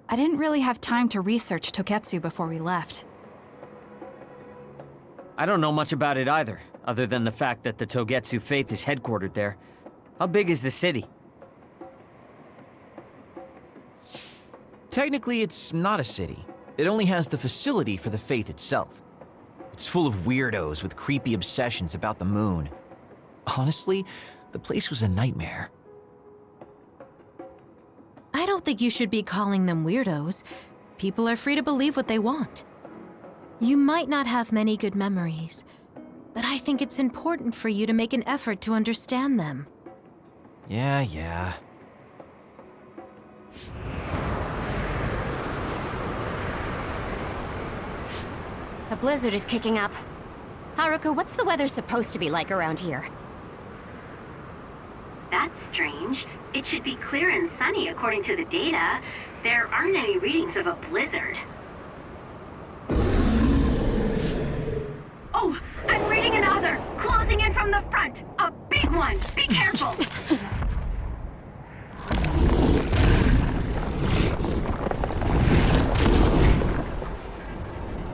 I didn't really have time to research Toketsu before we left. I don't know much about it either, other than the fact that the Togetsu faith is headquartered there. How big is the city? Technically, it's not a city. It only has the facility for the faith itself. It's full of weirdos with creepy obsessions about the moon. Honestly, the place was a nightmare. I don't think you should be calling them weirdos. People are free to believe what they want. You might not have many good memories, but I think it's important for you to make an effort to understand them. Yeah. A blizzard is kicking up. Haruka, what's the weather supposed to be like around here? That's strange. It should be clear and sunny according to the data. There aren't any readings of a blizzard. Oh, I'm reading another! Closing in from the front! A big one! Be careful!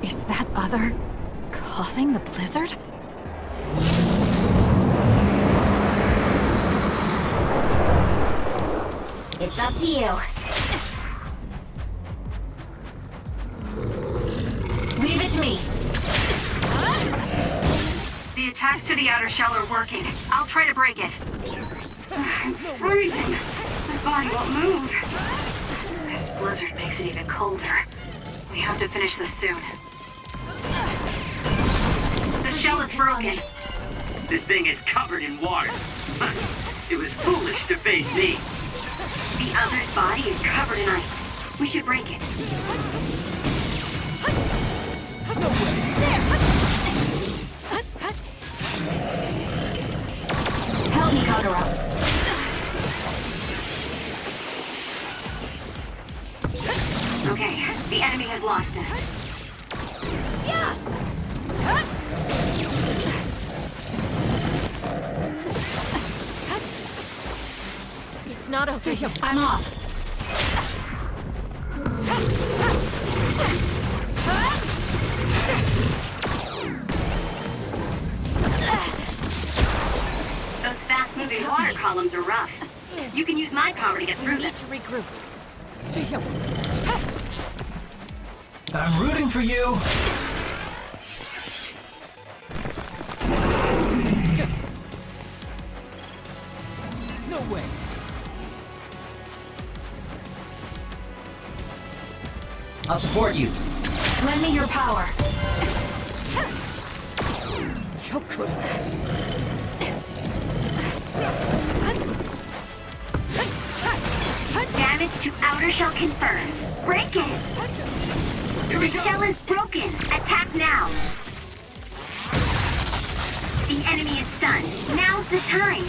Is that other causing the blizzard? It's up to you. Leave it to me. The attacks to the outer shell are working. I'll try to break it. I'm freezing. My body won't move. This blizzard makes it even colder. We have to finish this soon. The shell is broken. This thing is covered in water. It was foolish to face me. The other's body is covered in ice. We should break it. Help me, Kagura. Okay, the enemy has lost us. It's not over yet. I'm off. Those fast-moving water columns are rough. You can use my power to get through We them. need to regroup. I'm rooting for you! No way! I'll support you. Lend me your power. Damage to outer shell confirmed. Break it! The shell is broken. Attack now. The enemy is stunned. Now's the time.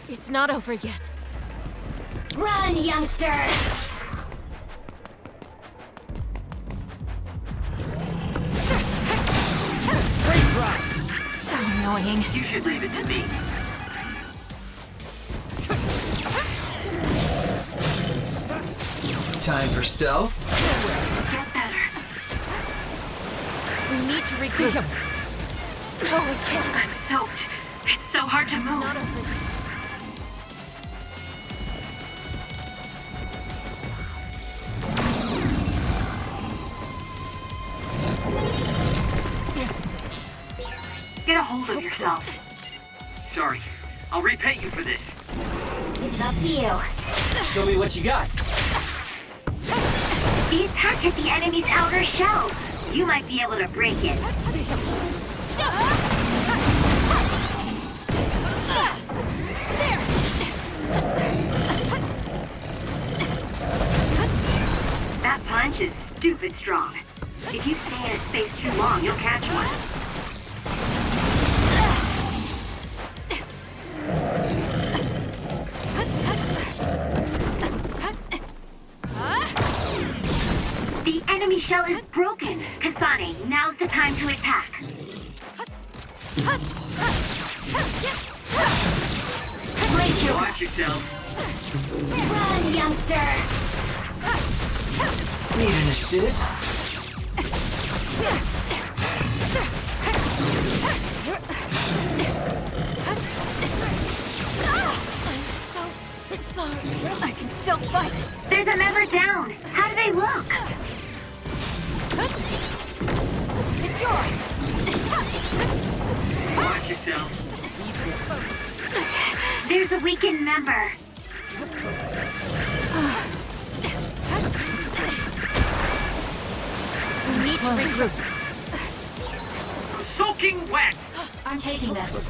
It's not over yet. Run, youngster! So annoying. You should leave it to me. Time for stealth. Get better. We need to regroup. No, I can't. I'm soaked. It's so hard to It's move. not over yet. Get a hold of yourself. Sorry. I'll repay you for this. It's up to you. Show me what you got. The attack hit the enemy's outer shell. You might be able to break it. That punch is stupid strong. If you stay in its space too long, you'll catch one. attack. Brace your... Watch yourself. Run, youngster! Need an assist? Sorry, I can still fight. There's a member down. How do they look? It's yours. Watch yourself. There's a weakened member. We need to regroup. I'm soaking wet. I'm taking this.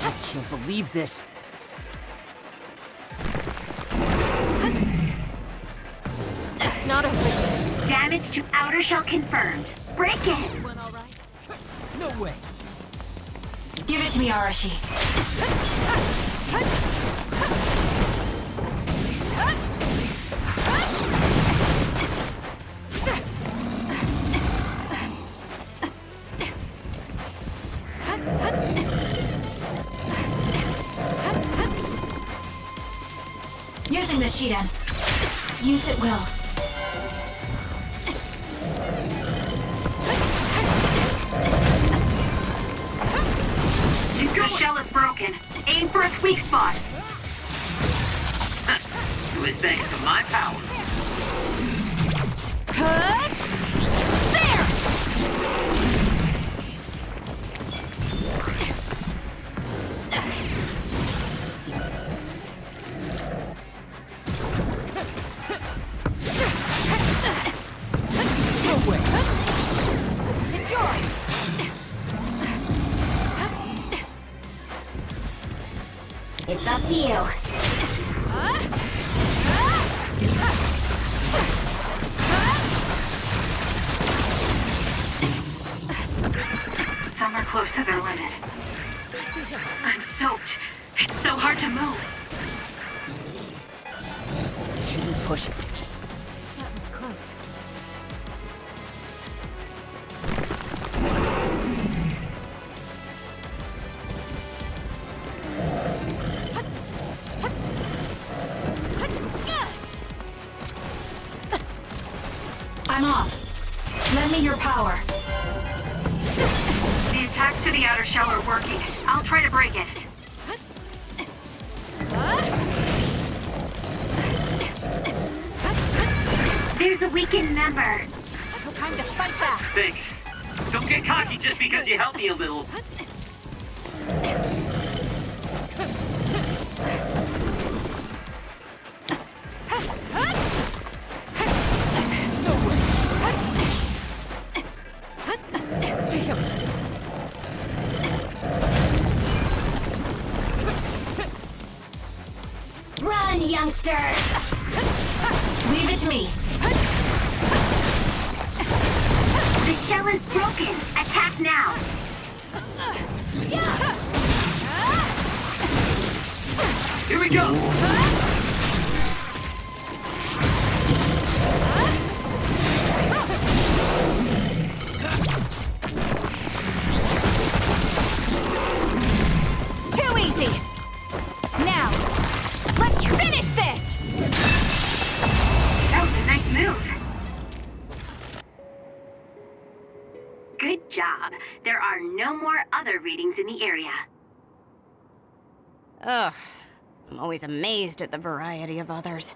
I can't believe this. It's not over yet. Damage to outer shell confirmed. Break it. All right. No way. Give it to me, Arashi. Using the Shiden. Use it well. The shell is broken. Aim for its weak spot. It was thanks to my power. It's yours. It's up to you. Some are close to their limit. I'm soaked. It's so hard to move. Shouldn't push it. That was close. I'm off. Lend me your power. The attacks to the outer shell are working. I'll try to break it. There's a weakened member. Time to fight back. Thanks. Don't get cocky just because you helped me a little. Run, youngster! Leave it to me. The shell is broken. Attack now. Here we go. Too easy. Now, let's finish this. That was a nice move. Good job. There are no more other readings in the area. Ugh. I'm always amazed at the variety of others.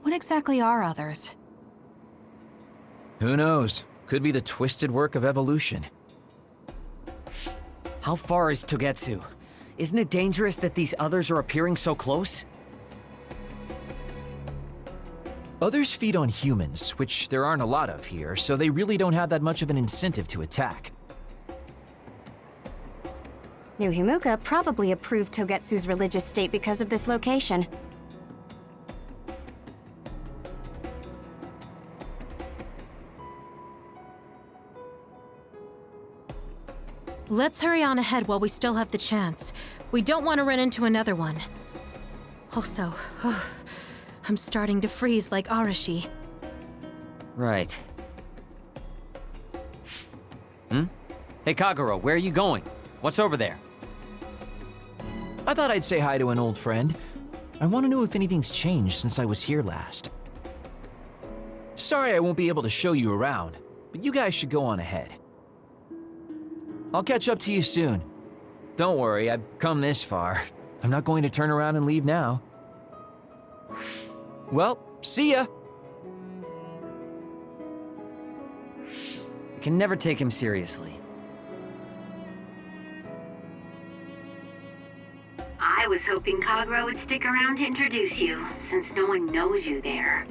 What exactly are others? Who knows? Could be the twisted work of evolution. How far is Togetsu? Isn't it dangerous that these others are appearing so close? Others feed on humans, which there aren't a lot of here, so they really don't have that much of an incentive to attack. New Himuka probably approved Togetsu's religious state because of this location. Let's hurry on ahead while we still have the chance. We don't want to run into another one. Also, I'm starting to freeze like Arashi. Right. Hey, Kagero, where are you going? What's over there? I thought I'd say hi to an old friend. I want to know if anything's changed since I was here last. Sorry I won't be able to show you around, but you guys should go on ahead. I'll catch up to you soon. Don't worry, I've come this far. I'm not going to turn around and leave now. Well, see ya! I can never take him seriously. I was hoping Kagero would stick around to introduce you, since no one knows you there.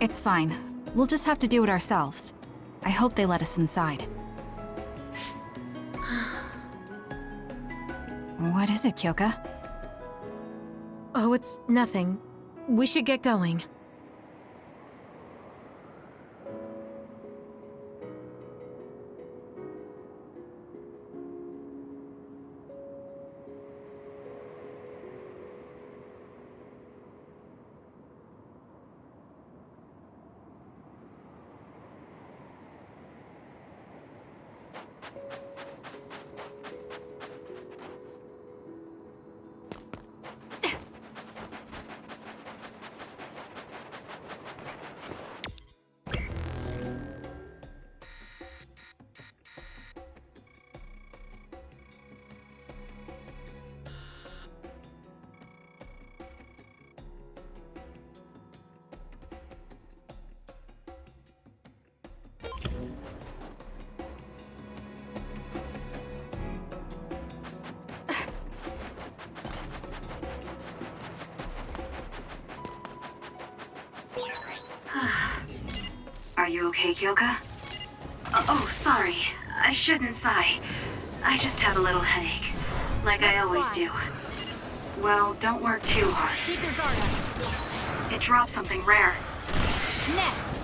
It's fine. We'll just have to do it ourselves. I hope they let us inside. What is it, Kyoka? Oh, it's nothing. We should get going. Are you okay, Kyoka? Oh, sorry. I shouldn't sigh. I just have a little headache. Like I always do. Well, don't work too hard. Keep your guard up. It dropped something rare. Next.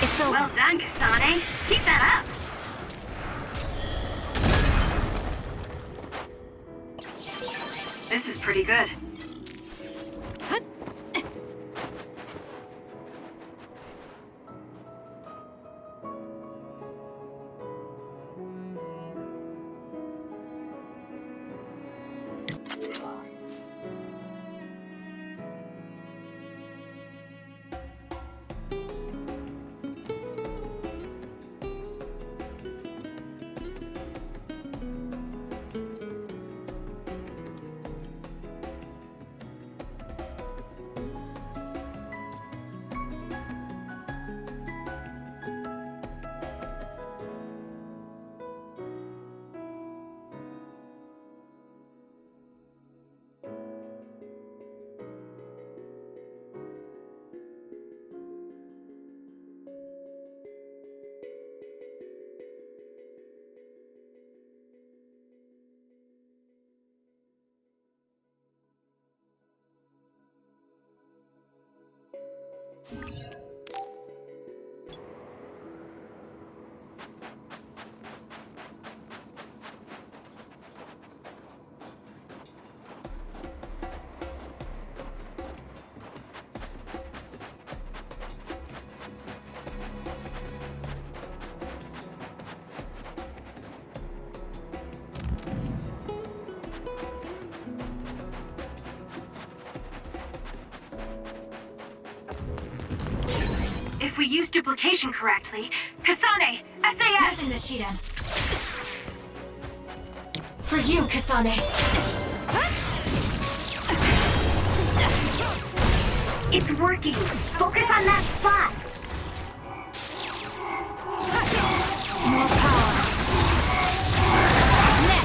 It's over. Well done, Kasane. Keep that up. This is pretty good. If we use duplication correctly, Kasane, SAS! Using the Shiden. For you, Kasane. It's working. Focus on that spot. More power.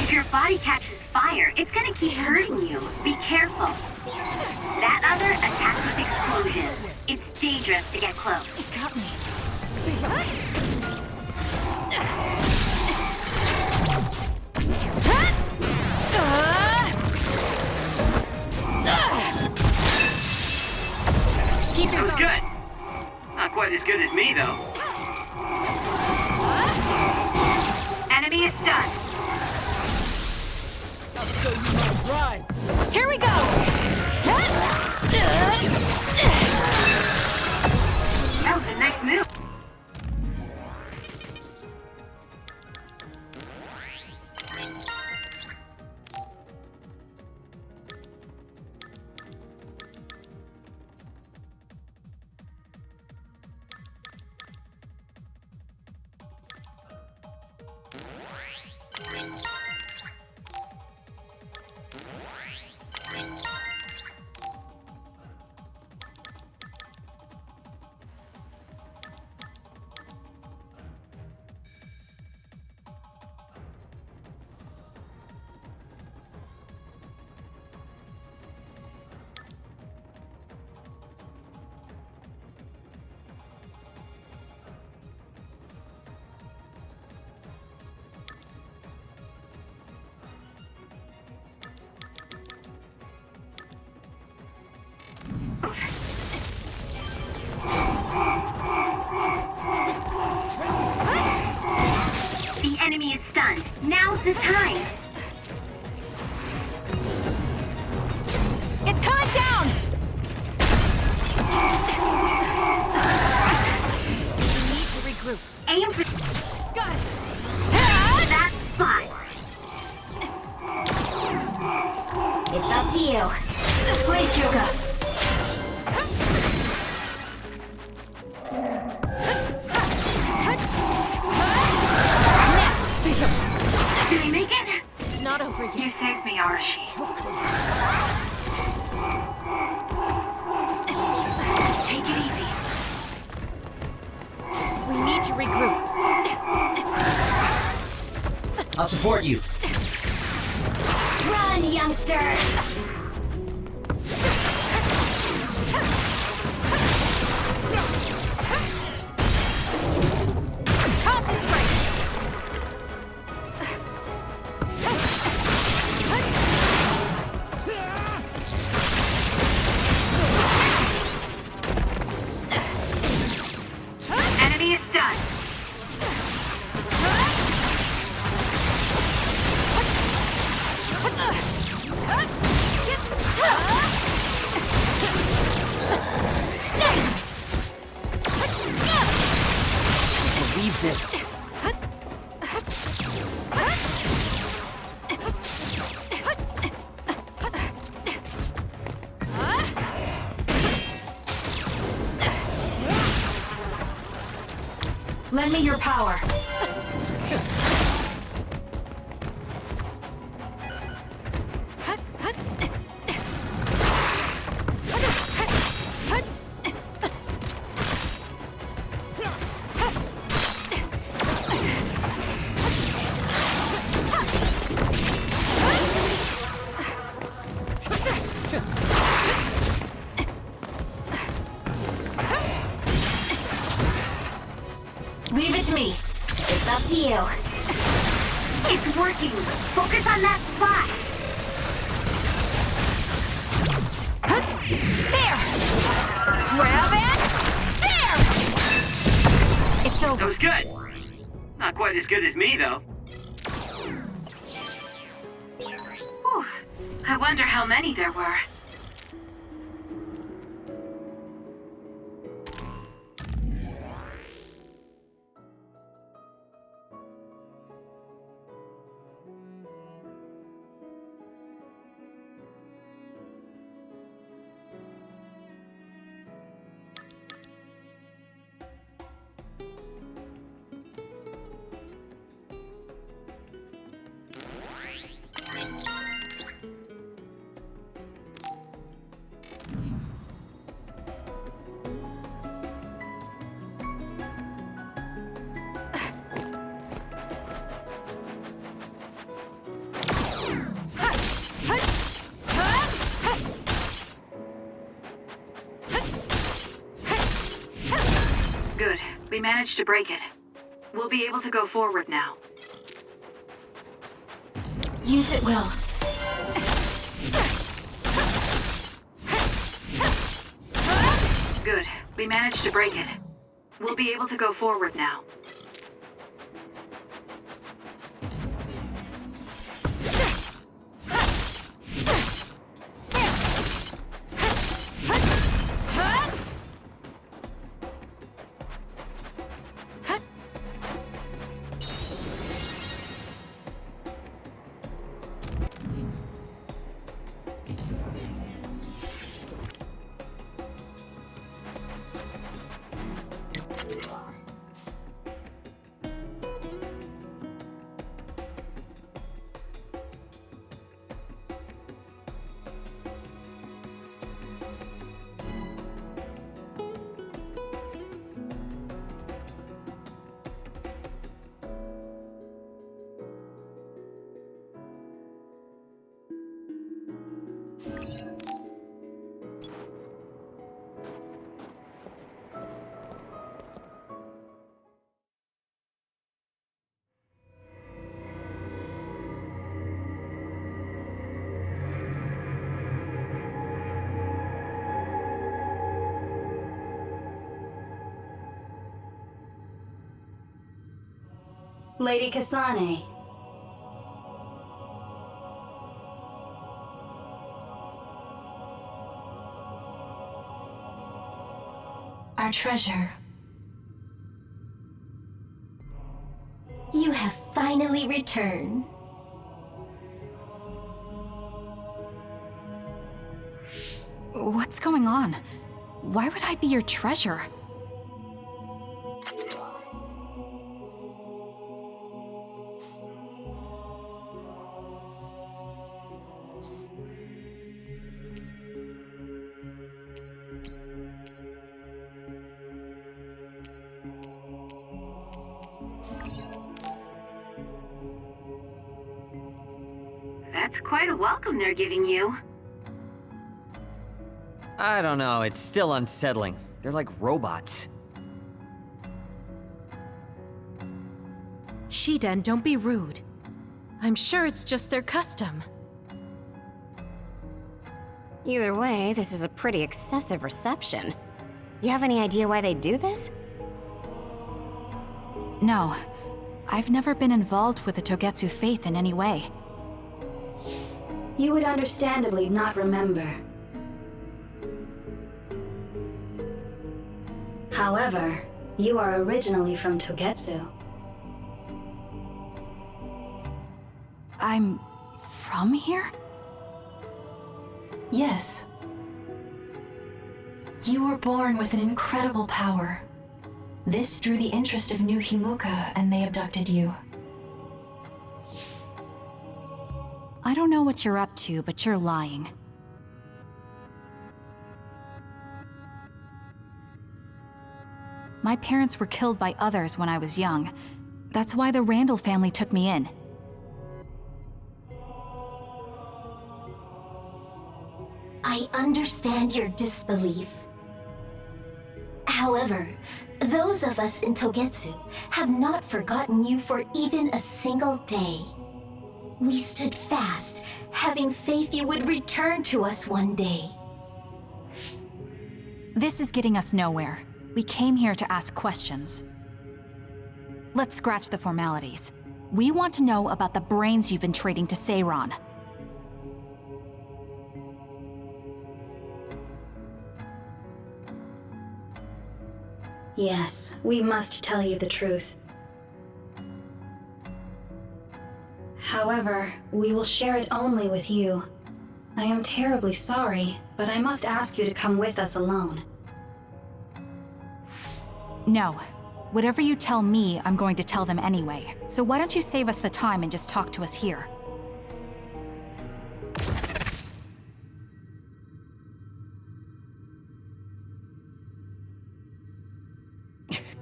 If your body catches fire, it's gonna keep hurting you. Be careful. That other attacks with explosions. It's dangerous to get close. It got me. Keep That your was guard. good. Not quite as good as me, though. enemy is stunned. Now's the time. It's coming down! We need to regroup. Aim for Got it! that spot. It's up to you. Please, Juka. Did he make it? It's not over yet. You saved me, Arashi. Take it easy. We need to regroup. I'll support you. Run, youngster! Enemy is stunned. Believe this. Lend me your power. Leave it to me. It's up to you. It's working. Focus on that spot. There! Grab it! There! It's That over. was good. Not quite as good as me, though. Whew. I wonder how many there were. Good. We managed to break it. We'll be able to go forward now. Use it well. Good. We managed to break it. We'll be able to go forward now. Lady Kasane. Our treasure. You have finally returned. What's going on? Why would I be your treasure? That's quite a welcome they're giving you. I don't know, it's still unsettling. They're like robots. Shiden, don't be rude. I'm sure it's just their custom. Either way, this is a pretty excessive reception. You have any idea why they do this? No. I've never been involved with the Togetsu faith in any way. You would understandably not remember. However, you are originally from Togetsu. I'm from here? Yes. You were born with an incredible power. This drew the interest of New Himuka, and they abducted you. I don't know what you're up to, but you're lying. My parents were killed by others when I was young. That's why the Randall family took me in. I understand your disbelief. However, those of us in Togetsu have not forgotten you for even a single day. We stood fast, having faith you would return to us one day. This is getting us nowhere. We came here to ask questions. Let's scratch the formalities. We want to know about the brains you've been trading to Seiron. Yes, we must tell you the truth. However, we will share it only with you. I am terribly sorry, but I must ask you to come with us alone. No. Whatever you tell me, I'm going to tell them anyway. So why don't you save us the time and just talk to us here?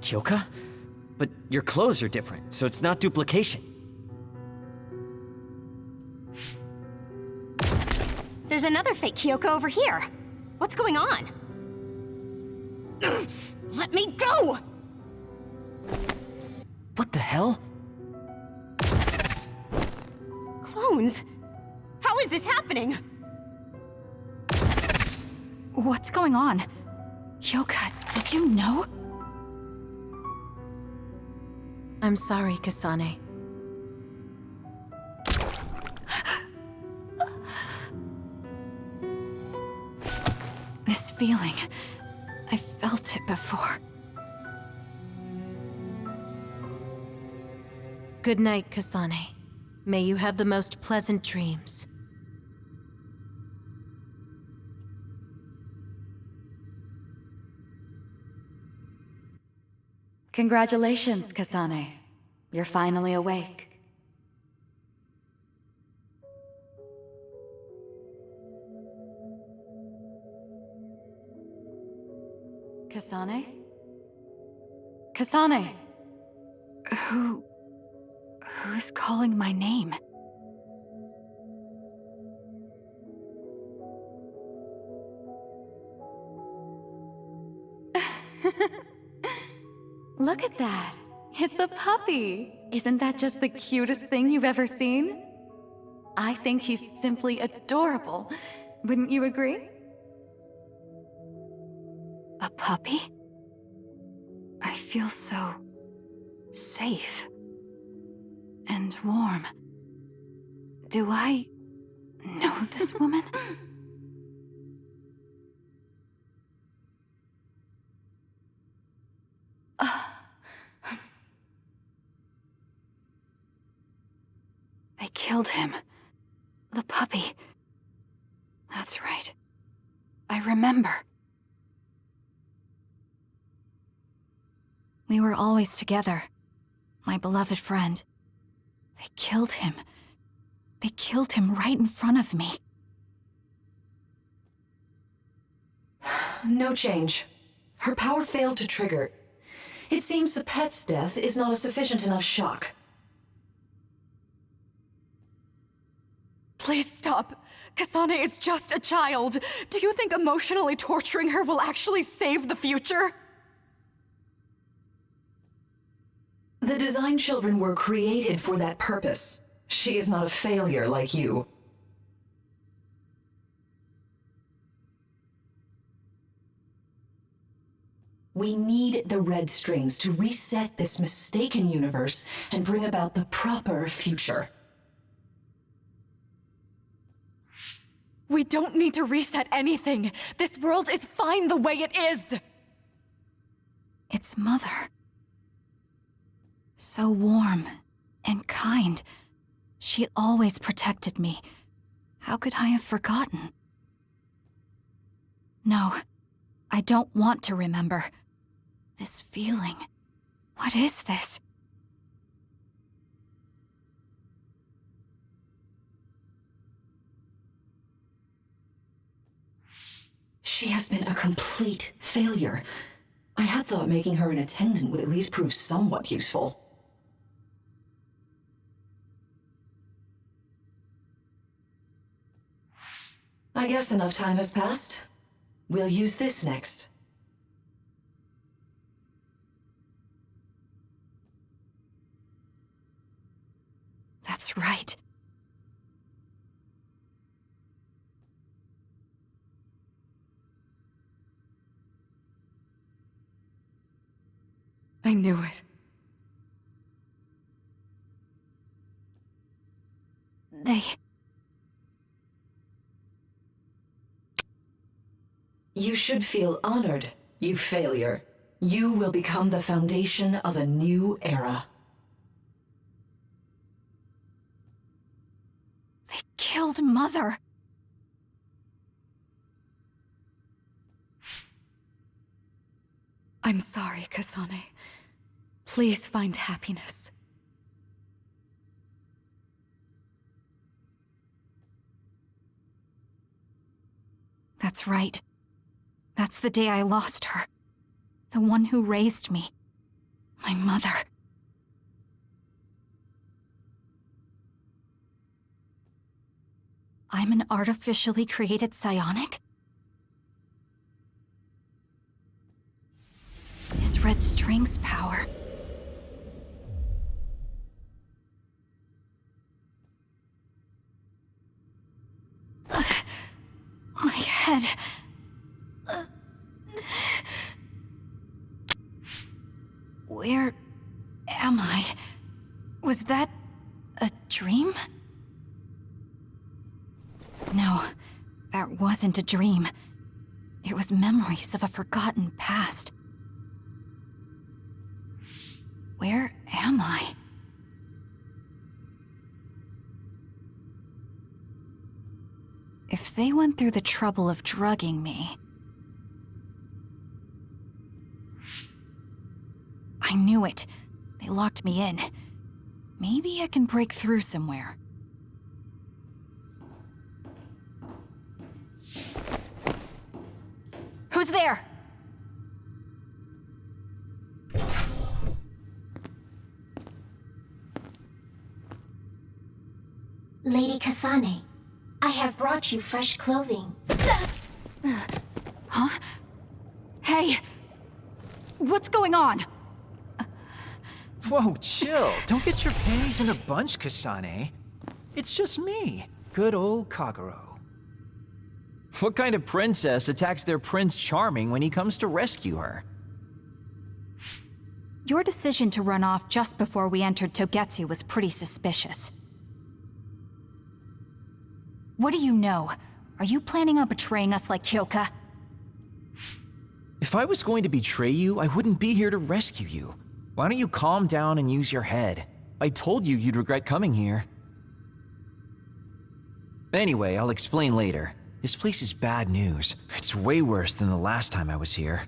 Kyoka? But your clothes are different, so it's not duplication. There's another fake Kyoko over here. What's going on? Let me go! What the hell? Clones? How is this happening? What's going on? Kyoka, did you know? I'm sorry, Kasane. This feeling, I felt it before. Good night, Kasane. May you have the most pleasant dreams. Congratulations, Kasane. You're finally awake. Kasane? Kasane! Who's calling my name? Look at that. It's a puppy. Isn't that just the cutest thing you've ever seen? I think he's simply adorable. Wouldn't you agree? A puppy? I feel so... safe. and warm. Do I know this woman? They killed him. The puppy. That's right. I remember. We were always together. My beloved friend. They killed him. They killed him right in front of me. No change. Her power failed to trigger. It seems the pet's death is not a sufficient enough shock. Please stop. Kasane is just a child. Do you think emotionally torturing her will actually save the future? The design children were created for that purpose. She is not a failure like you. We need the red strings to reset this mistaken universe and bring about the proper future. We don't need to reset anything. This world is fine the way it is. It's Mother. So warm and kind. She always protected me. How could I have forgotten? No, I don't want to remember. This feeling. What is this? She has been a complete failure. I had thought making her an attendant would at least prove somewhat useful. I guess enough time has passed. We'll use this next. That's right. I knew it. You should feel honored, you failure. You will become the foundation of a new era. They killed Mother. I'm sorry, Kasane. Please find happiness. That's right. That's the day I lost her. The one who raised me. My mother. I'm an artificially created psionic? This red string's power. My head. Where am I? Was that a dream? No, that wasn't a dream. It was memories of a forgotten past. Where am I? If they went through the trouble of drugging me... I knew it. They locked me in. Maybe I can break through somewhere. Who's there? Lady Kасанэ, I have brought you fresh clothing. Huh? Hey! What's going on? Whoa, chill. Don't get your panties in a bunch, Kасane. It's just me, good old Kagero. What kind of princess attacks their Prince Charming when he comes to rescue her? Your decision to run off just before we entered Togetsu was pretty suspicious. What do you know? Are you planning on betraying us like Kyoka? If I was going to betray you, I wouldn't be here to rescue you. Why don't you calm down and use your head? I told you you'd regret coming here. Anyway, I'll explain later. This place is bad news. It's way worse than the last time I was here.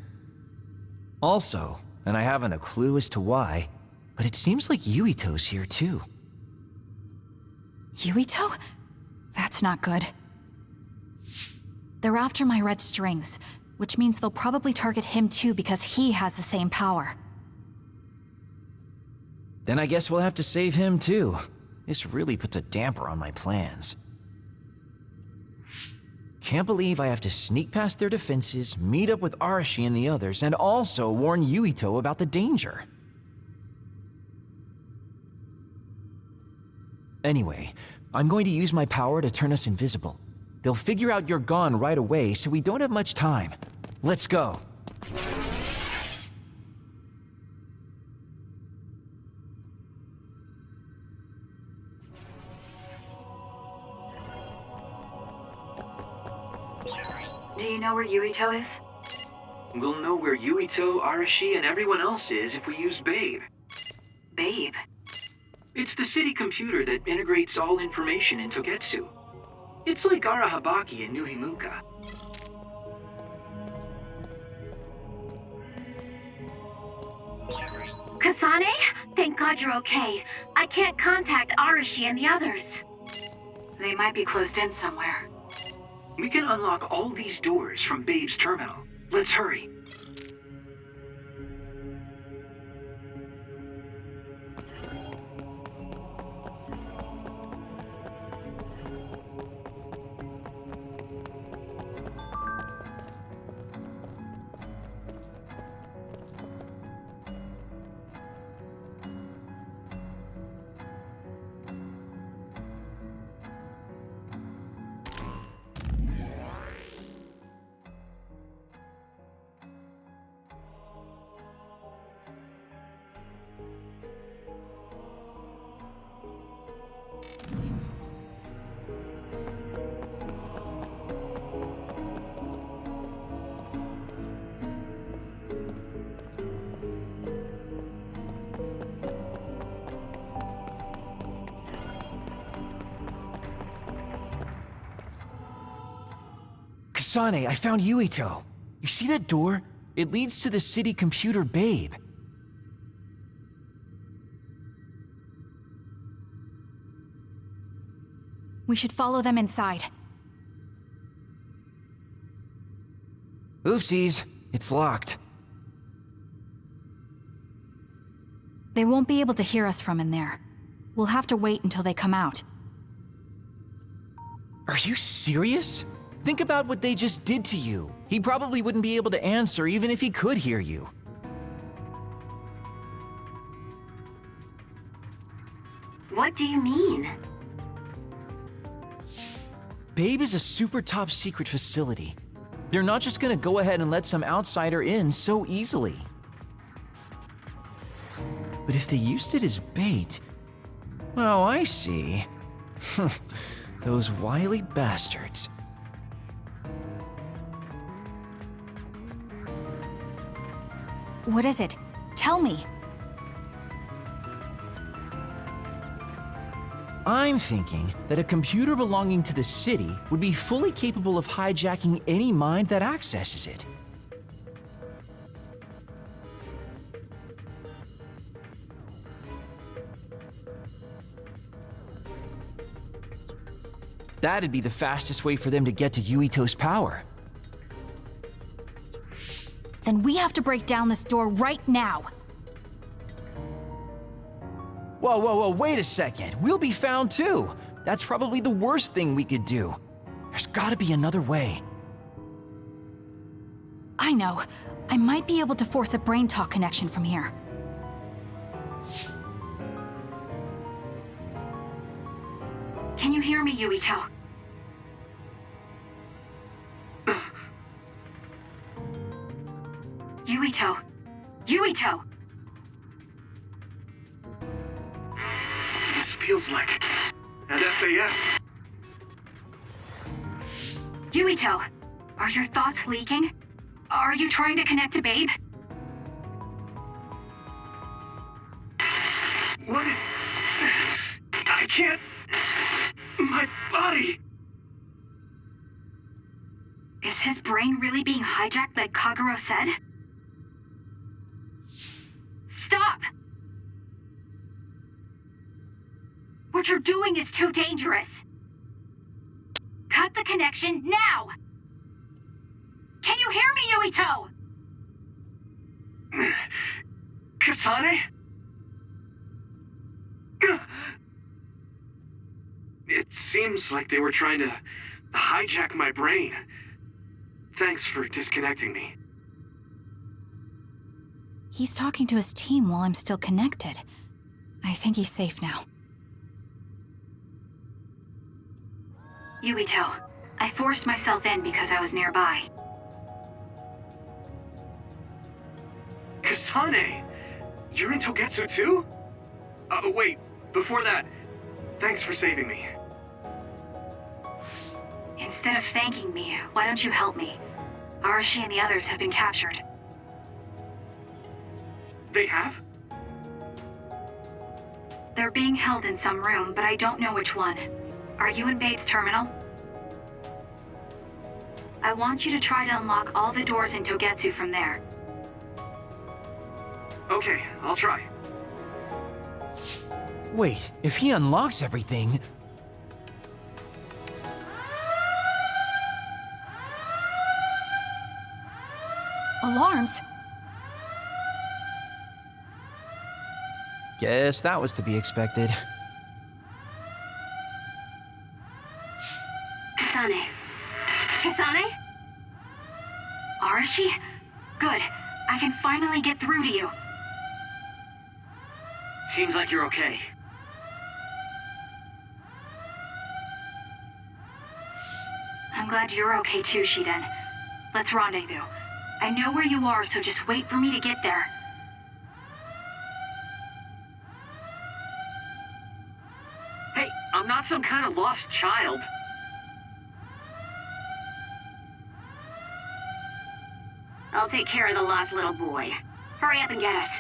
Also, and I haven't a clue as to why, but it seems like Yuito's here too. Yuito? That's not good. They're after my red strings, which means they'll probably target him too because he has the same power. Then I guess we'll have to save him too. This really puts a damper on my plans. Can't believe I have to sneak past their defenses, meet up with Arashi and the others, and also warn Yuito about the danger. Anyway, I'm going to use my power to turn us invisible. They'll figure out you're gone right away, so we don't have much time. Let's go. Do you know where Yuito is? We'll know where Yuito, Arashi, and everyone else is if we use Babe. Babe? It's the city computer that integrates all information in Togetsu. It's like Arahabaki in New Himuka. Kasane? Thank God you're okay. I can't contact Arashi and the others. They might be closed in somewhere. We can unlock all these doors from Babe's terminal. Let's hurry. Kасane, I found Yuito. You see that door? It leads to the city computer Babe. We should follow them inside. Oopsies, it's locked. They won't be able to hear us from in there. We'll have to wait until they come out. Are you serious? Think about what they just did to you. He probably wouldn't be able to answer even if he could hear you. What do you mean? Babe is a super top secret facility. They're not just gonna go ahead and let some outsider in so easily. But if they used it as bait... Oh, I see. Those wily bastards. What is it? Tell me. I'm thinking that a computer belonging to the city would be fully capable of hijacking any mind that accesses it. That'd be the fastest way for them to get to Yuito's power. Then we have to break down this door right now. Whoa, wait a second. We'll be found too. That's probably the worst thing we could do. There's gotta be another way. I know. I might be able to force a brain talk connection from here. Can you hear me, Yuito? Yuito! Yuito! feels like at SAS. Yuito, are your thoughts leaking? Are you trying to connect to Babe? What is... I can't... My body... Is his brain really being hijacked like Kagero said? Stop! What you're doing is too dangerous. Cut the connection now! Can you hear me, Yuito? Kasane? It seems like they were trying to hijack my brain. Thanks for disconnecting me. He's talking to his team while I'm still connected. I think he's safe now. Yuito, I forced myself in because I was nearby. Kasane! You're in Togetsu too? Wait, before that, thanks for saving me. Instead of thanking me, why don't you help me? Arashi and the others have been captured. They have? They're being held in some room, but I don't know which one. Are you in Babe's terminal? I want you to try to unlock all the doors in Togetsu from there. Okay, I'll try. Wait, if he unlocks everything... Alarms? Guess that was to be expected. Kasane. Kasane? Arashi? Good. I can finally get through to you. Seems like you're okay. I'm glad you're okay too, Shiden. Let's rendezvous. I know where you are, so just wait for me to get there. Hey, I'm not some kind of lost child. I'll take care of the lost little boy. Hurry up and get us.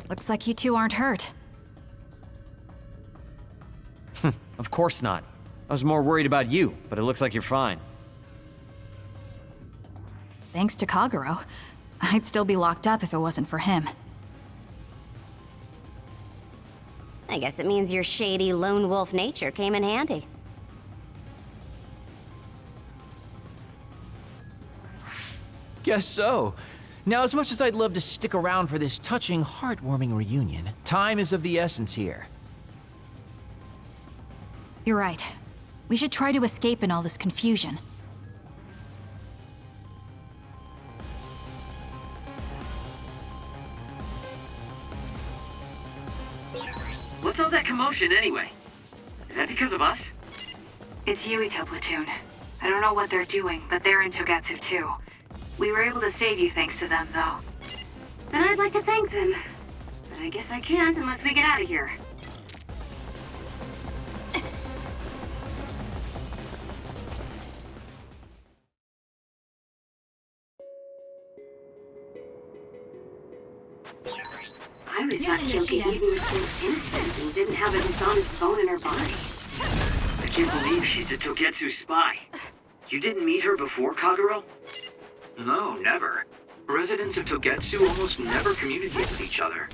Looks like you two aren't hurt. Of course not. I was more worried about you, but it looks like you're fine. Thanks to Kagero. I'd still be locked up if it wasn't for him. I guess it means your shady lone wolf nature came in handy. Guess so. Now, as much as I'd love to stick around for this touching, heartwarming reunion, time is of the essence here. You're right. We should try to escape in all this confusion. What's all that commotion anyway? Is that because of us? It's Yuito platoon. I don't know what they're doing, but they're in Togetsu too. We were able to save you thanks to them, though. And I'd like to thank them. But I guess I can't unless we get out of here. I was not guilty even was so innocent and didn't have a dishonest bone in her body. I can't believe she's a Togetsu spy. You didn't meet her before, Kagero? No, never. Residents of Togetsu almost never communicate with each other.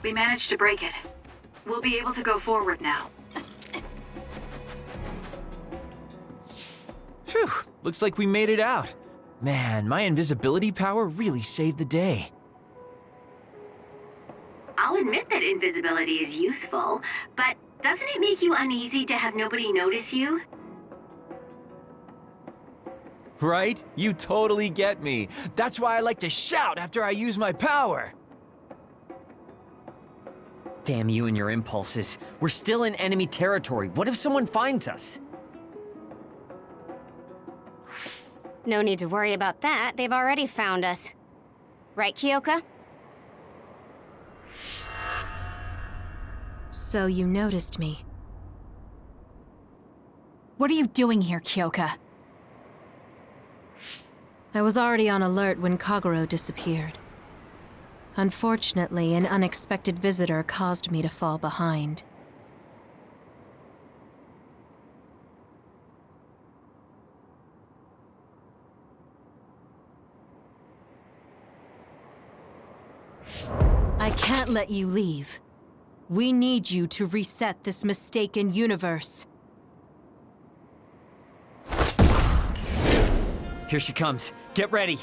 We managed to break it. We'll be able to go forward now. Phew, looks like we made it out. Man, my invisibility power really saved the day. I'll admit that invisibility is useful, but doesn't it make you uneasy to have nobody notice you? Right? You totally get me. That's why I like to shout after I use my power. Damn you and your impulses. We're still in enemy territory. What if someone finds us? No need to worry about that. They've already found us. Right, Kyoka? So you noticed me. What are you doing here, Kyoka? I was already on alert when Kagero disappeared. Unfortunately, an unexpected visitor caused me to fall behind. I can't let you leave. We need you to reset this mistaken universe. Here she comes. Get ready.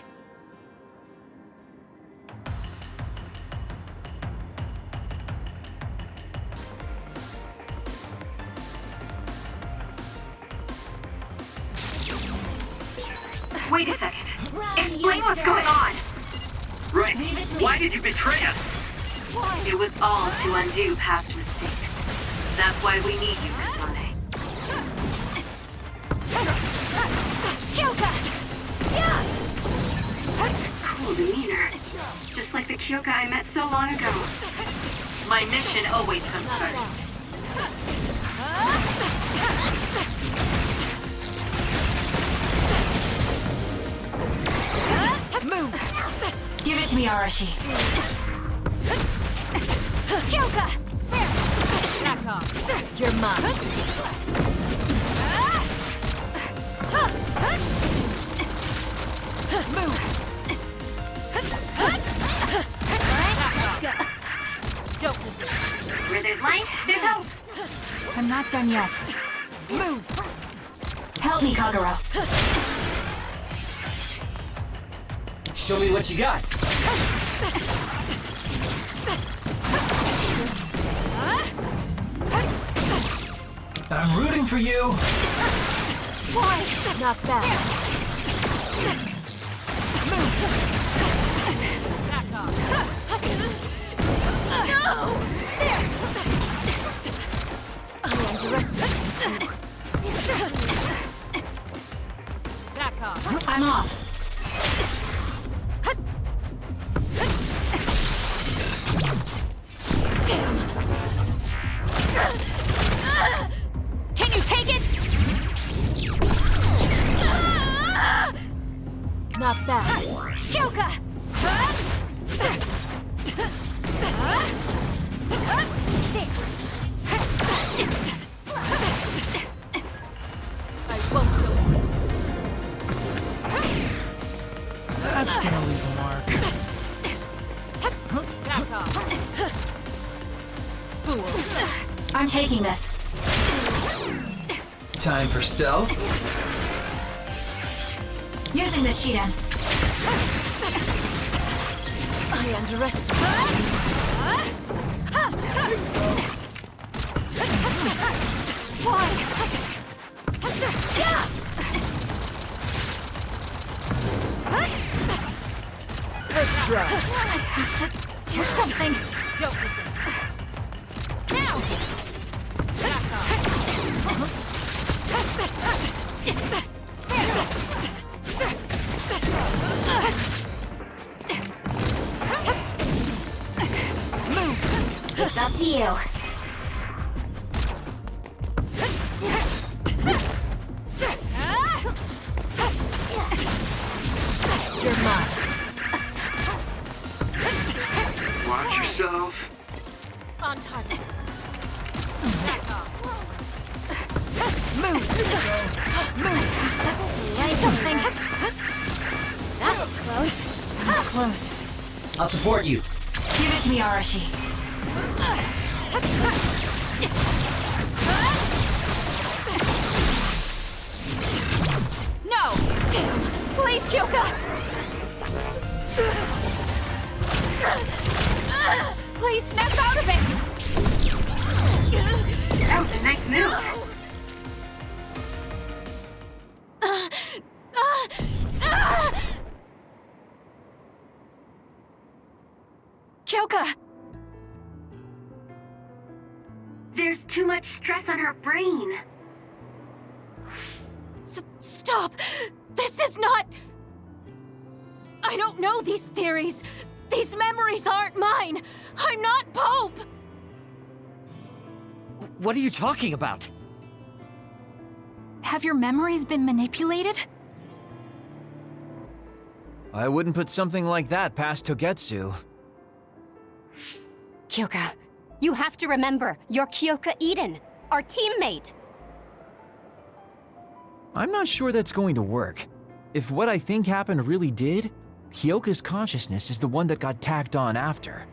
Wait a second. Explain what's going on. Right. Why did you betray us? It was all to undo past mistakes. That's why we need you, Kасane. Kyoka! Cool demeanor. Just like the Kyoka I met so long ago. My mission always comes first. Move! Give it to me, Arashi. Kyoka! Back off. You're mine. Don't resist. Where there's light, there's hope. I'm not done yet. Move. Help me, Kagero. Show me what you got. I'm rooting for you. Why? Not bad. Back off. No! There! I underestimated you. Back off. I'm off. Can you take it? Not bad. Kyoka! I won't go. That's gonna leave a mark. Back off. Fool. I'm taking this. Time for stealth. Using the Shiden. I underestimated. Let's try. I have to do something. Don't resist. Now! Back off. It's up to you. You're mine. Watch yourself. On target. Move! Do something! That was close. That was close. I'll support you. Give it to me, Arashi. No! Damn! Please, Kyoka! Please snap out of it! That was a nice move. Kyoka! There's too much stress on her brain. Stop! This is not... I don't know these theories. These memories aren't mine. I'm not Pope! What are you talking about? Have your memories been manipulated? I wouldn't put something like that past Togetsu. Kyoka, you have to remember, you're Kyoka Eden, our teammate. I'm not sure that's going to work. If what I think happened really did, Kyoka's consciousness is the one that got tacked on after.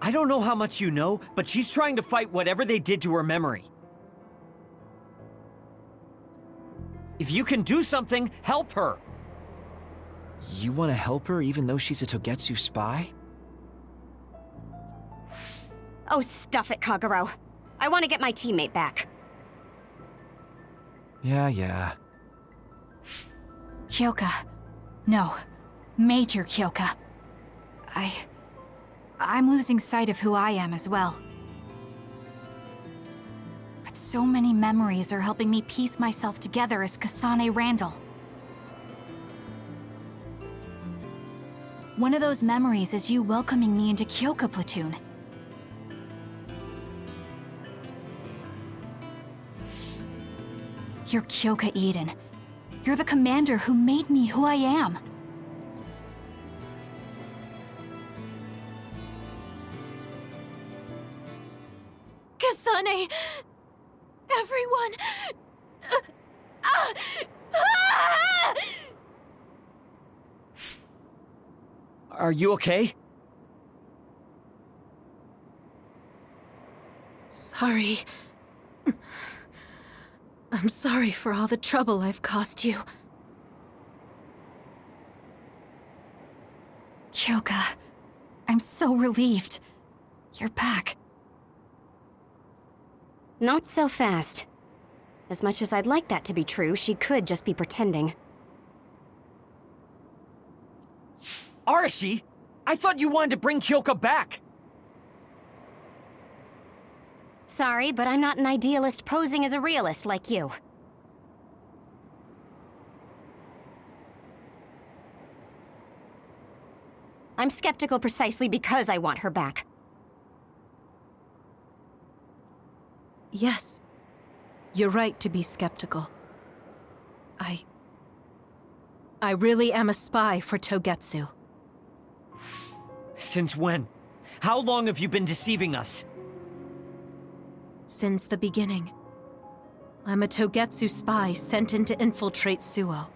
I don't know how much you know, but she's trying to fight whatever they did to her memory. If you can do something, help her! You want to help her even though she's a Togetsu spy? Oh, stuff it, Kagero. I want to get my teammate back. Yeah. Kyoka. No. Major Kyoka. I'm losing sight of who I am as well. But so many memories are helping me piece myself together as Kasane Randall. One of those memories is you welcoming me into Kyoka Platoon. You're Kyoka Eden. You're the commander who made me who I am. Kasane! Everyone! Are you okay? Sorry. I'm sorry for all the trouble I've caused you. Kyoka, I'm so relieved. You're back. Not so fast. As much as I'd like that to be true, she could just be pretending. Arashi! I thought you wanted to bring Kyoka back! Sorry, but I'm not an idealist posing as a realist like you. I'm skeptical precisely because I want her back. Yes. You're right to be skeptical. I really am a spy for Togetsu. Since when? How long have you been deceiving us? Since the beginning. I'm a Togetsu spy sent in to infiltrate Suo.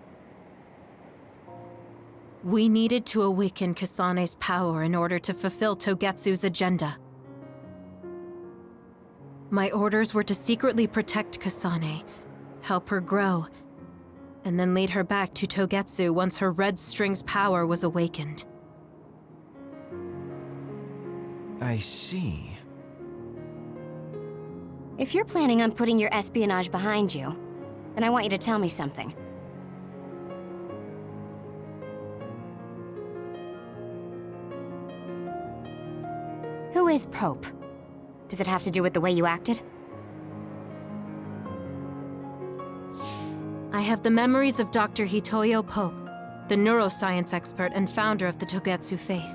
We needed to awaken Kasane's power in order to fulfill Togetsu's agenda. My orders were to secretly protect Kasane, help her grow, and then lead her back to Togetsu once her Red String's power was awakened. I see. If you're planning on putting your espionage behind you, then I want you to tell me something. Who is Pope? Does it have to do with the way you acted? I have the memories of Dr. Hitoyo Pope, the neuroscience expert and founder of the Togetsu faith.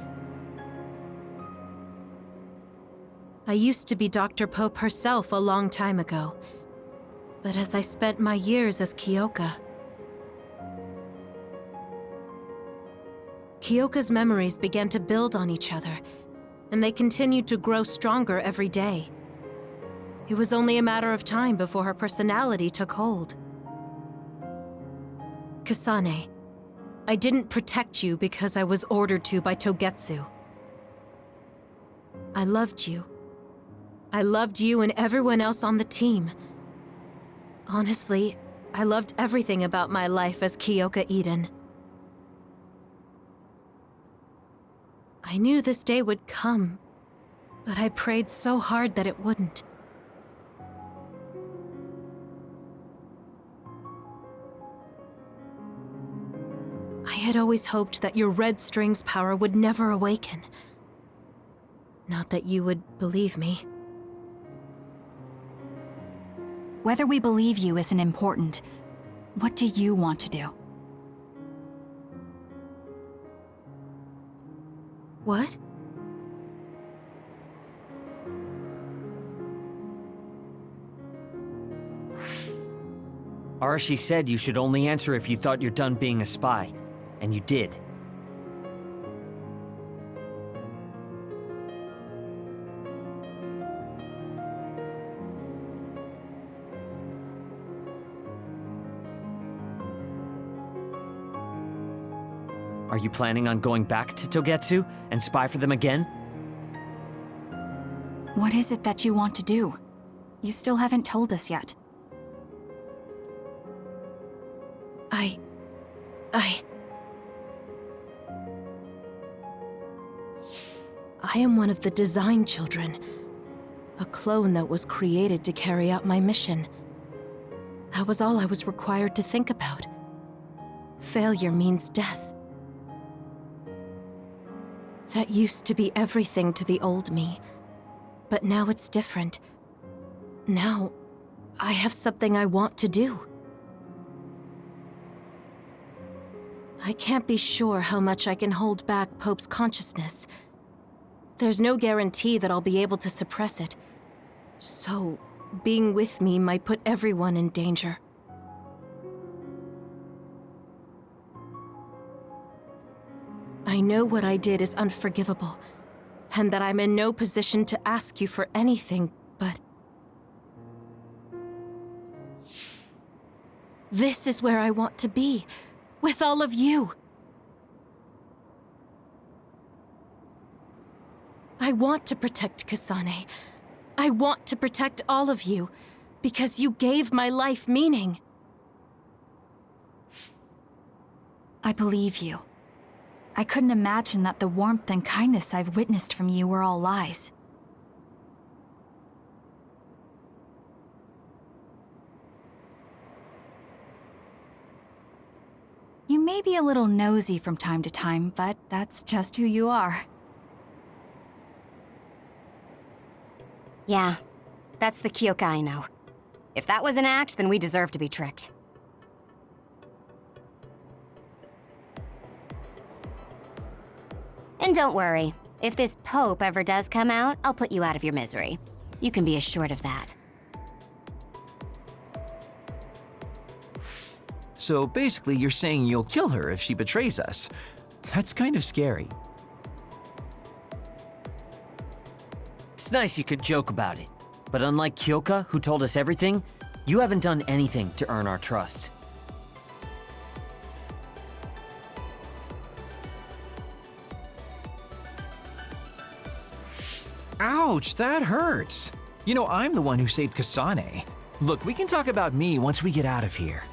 I used to be Dr. Pope herself a long time ago, but as I spent my years as Kyoka, Kyoka's memories began to build on each other, and they continued to grow stronger every day. It was only a matter of time before her personality took hold. Kasane, I didn't protect you because I was ordered to by Togetsu. I loved you. I loved you and everyone else on the team. Honestly, I loved everything about my life as Kyoka Eden. I knew this day would come, but I prayed so hard that it wouldn't. I had always hoped that your red string's power would never awaken. Not that you would believe me. Whether we believe you isn't important. What do you want to do? What? Arashi said you should only answer if you thought you're done being a spy. And you did. Are you planning on going back to Togetsu and spy for them again? What is it that you want to do? You still haven't told us yet. I am one of the design children. A clone that was created to carry out my mission. That was all I was required to think about. Failure means death. That used to be everything to the old me. But now it's different. Now, I have something I want to do. I can't be sure how much I can hold back Pope's consciousness. There's no guarantee that I'll be able to suppress it. So, being with me might put everyone in danger. I know what I did is unforgivable, and that I'm in no position to ask you for anything, but... this is where I want to be, with all of you. I want to protect Kасane. I want to protect all of you, because you gave my life meaning. I believe you. I couldn't imagine that the warmth and kindness I've witnessed from you were all lies. You may be a little nosy from time to time, but that's just who you are. Yeah, that's the Kyoka I know. If that was an act, then we deserve to be tricked. And don't worry, if this Pope ever does come out, I'll put you out of your misery. You can be assured of that. So basically, you're saying you'll kill her if she betrays us. That's kind of scary. It's nice you could joke about it. But unlike Kyoka, who told us everything, you haven't done anything to earn our trust. Ouch, that hurts. You know, I'm the one who saved Kasane. Look, we can talk about me once we get out of here.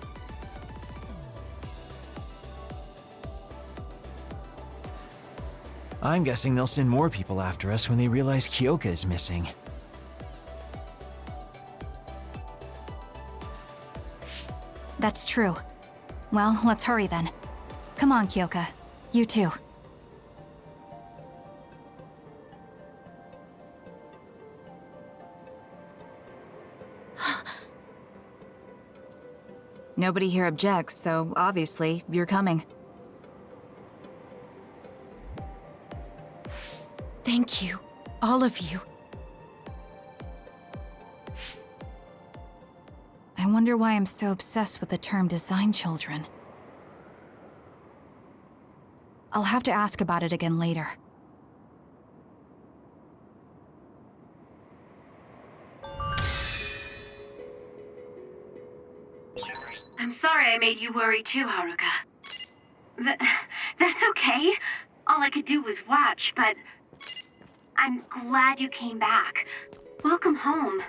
I'm guessing they'll send more people after us when they realize Kyoka is missing. That's true. Well, let's hurry then. Come on, Kyoka. You too. Nobody here objects, so obviously, you're coming. Thank you, all of you. I wonder why I'm so obsessed with the term design children. I'll have to ask about it again later. I'm sorry I made you worry too, Haruka. That's okay. All I could do was watch, but I'm glad you came back. Welcome home.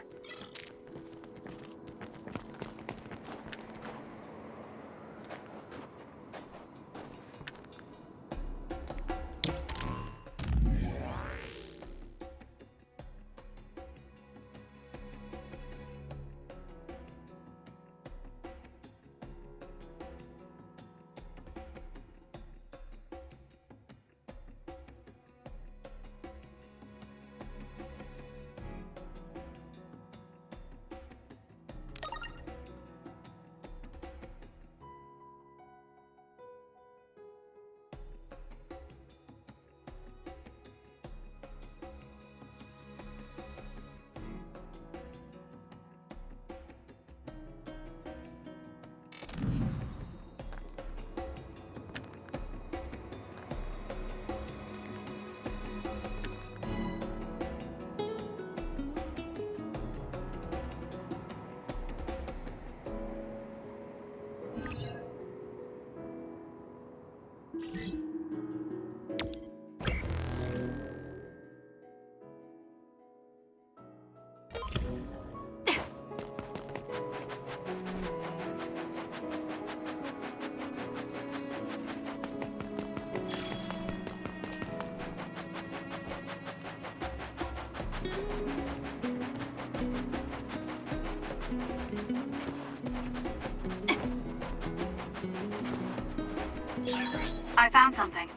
I found something.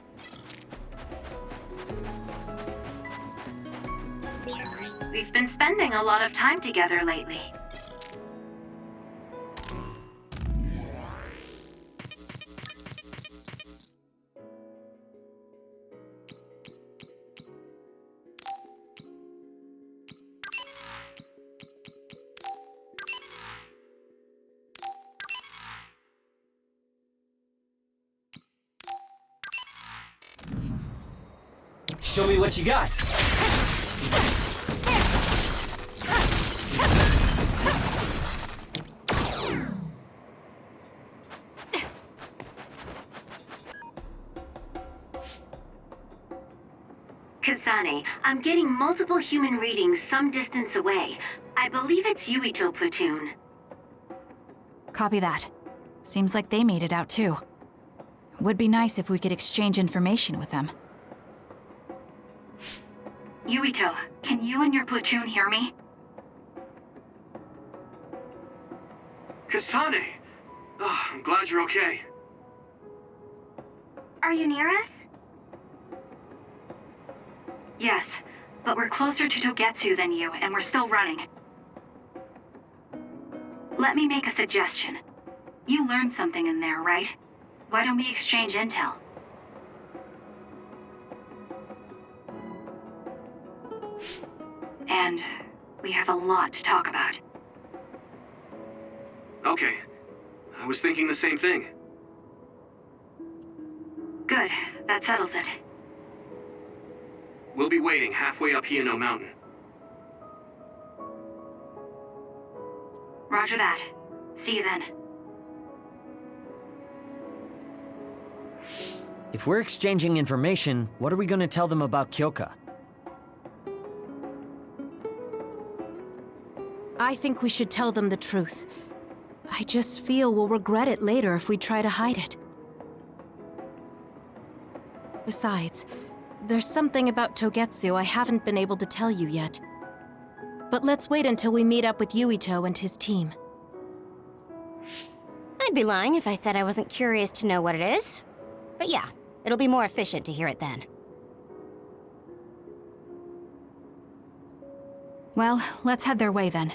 We've been spending a lot of time together lately. Show me what you got. Kasane, I'm getting multiple human readings some distance away. I believe it's Yuito platoon. Copy that. Seems like they made it out too. Would be nice if we could exchange information with them. Yuito, can you and your platoon hear me? Kасane! Oh, I'm glad you're okay. Are you near us? Yes, but we're closer to Togetsu than you, and we're still running. Let me make a suggestion. You learned something in there, right? Why don't we exchange intel? And we have a lot to talk about. Okay. I was thinking the same thing. Good. That settles it. We'll be waiting halfway up Hino Mountain. Roger that. See you then. If we're exchanging information, what are we gonna tell them about Kyoka? I think we should tell them the truth. I just feel we'll regret it later if we try to hide it. Besides, there's something about Togetsu I haven't been able to tell you yet. But let's wait until we meet up with Yuito and his team. I'd be lying if I said I wasn't curious to know what it is. But yeah, it'll be more efficient to hear it then. Well, let's head their way then.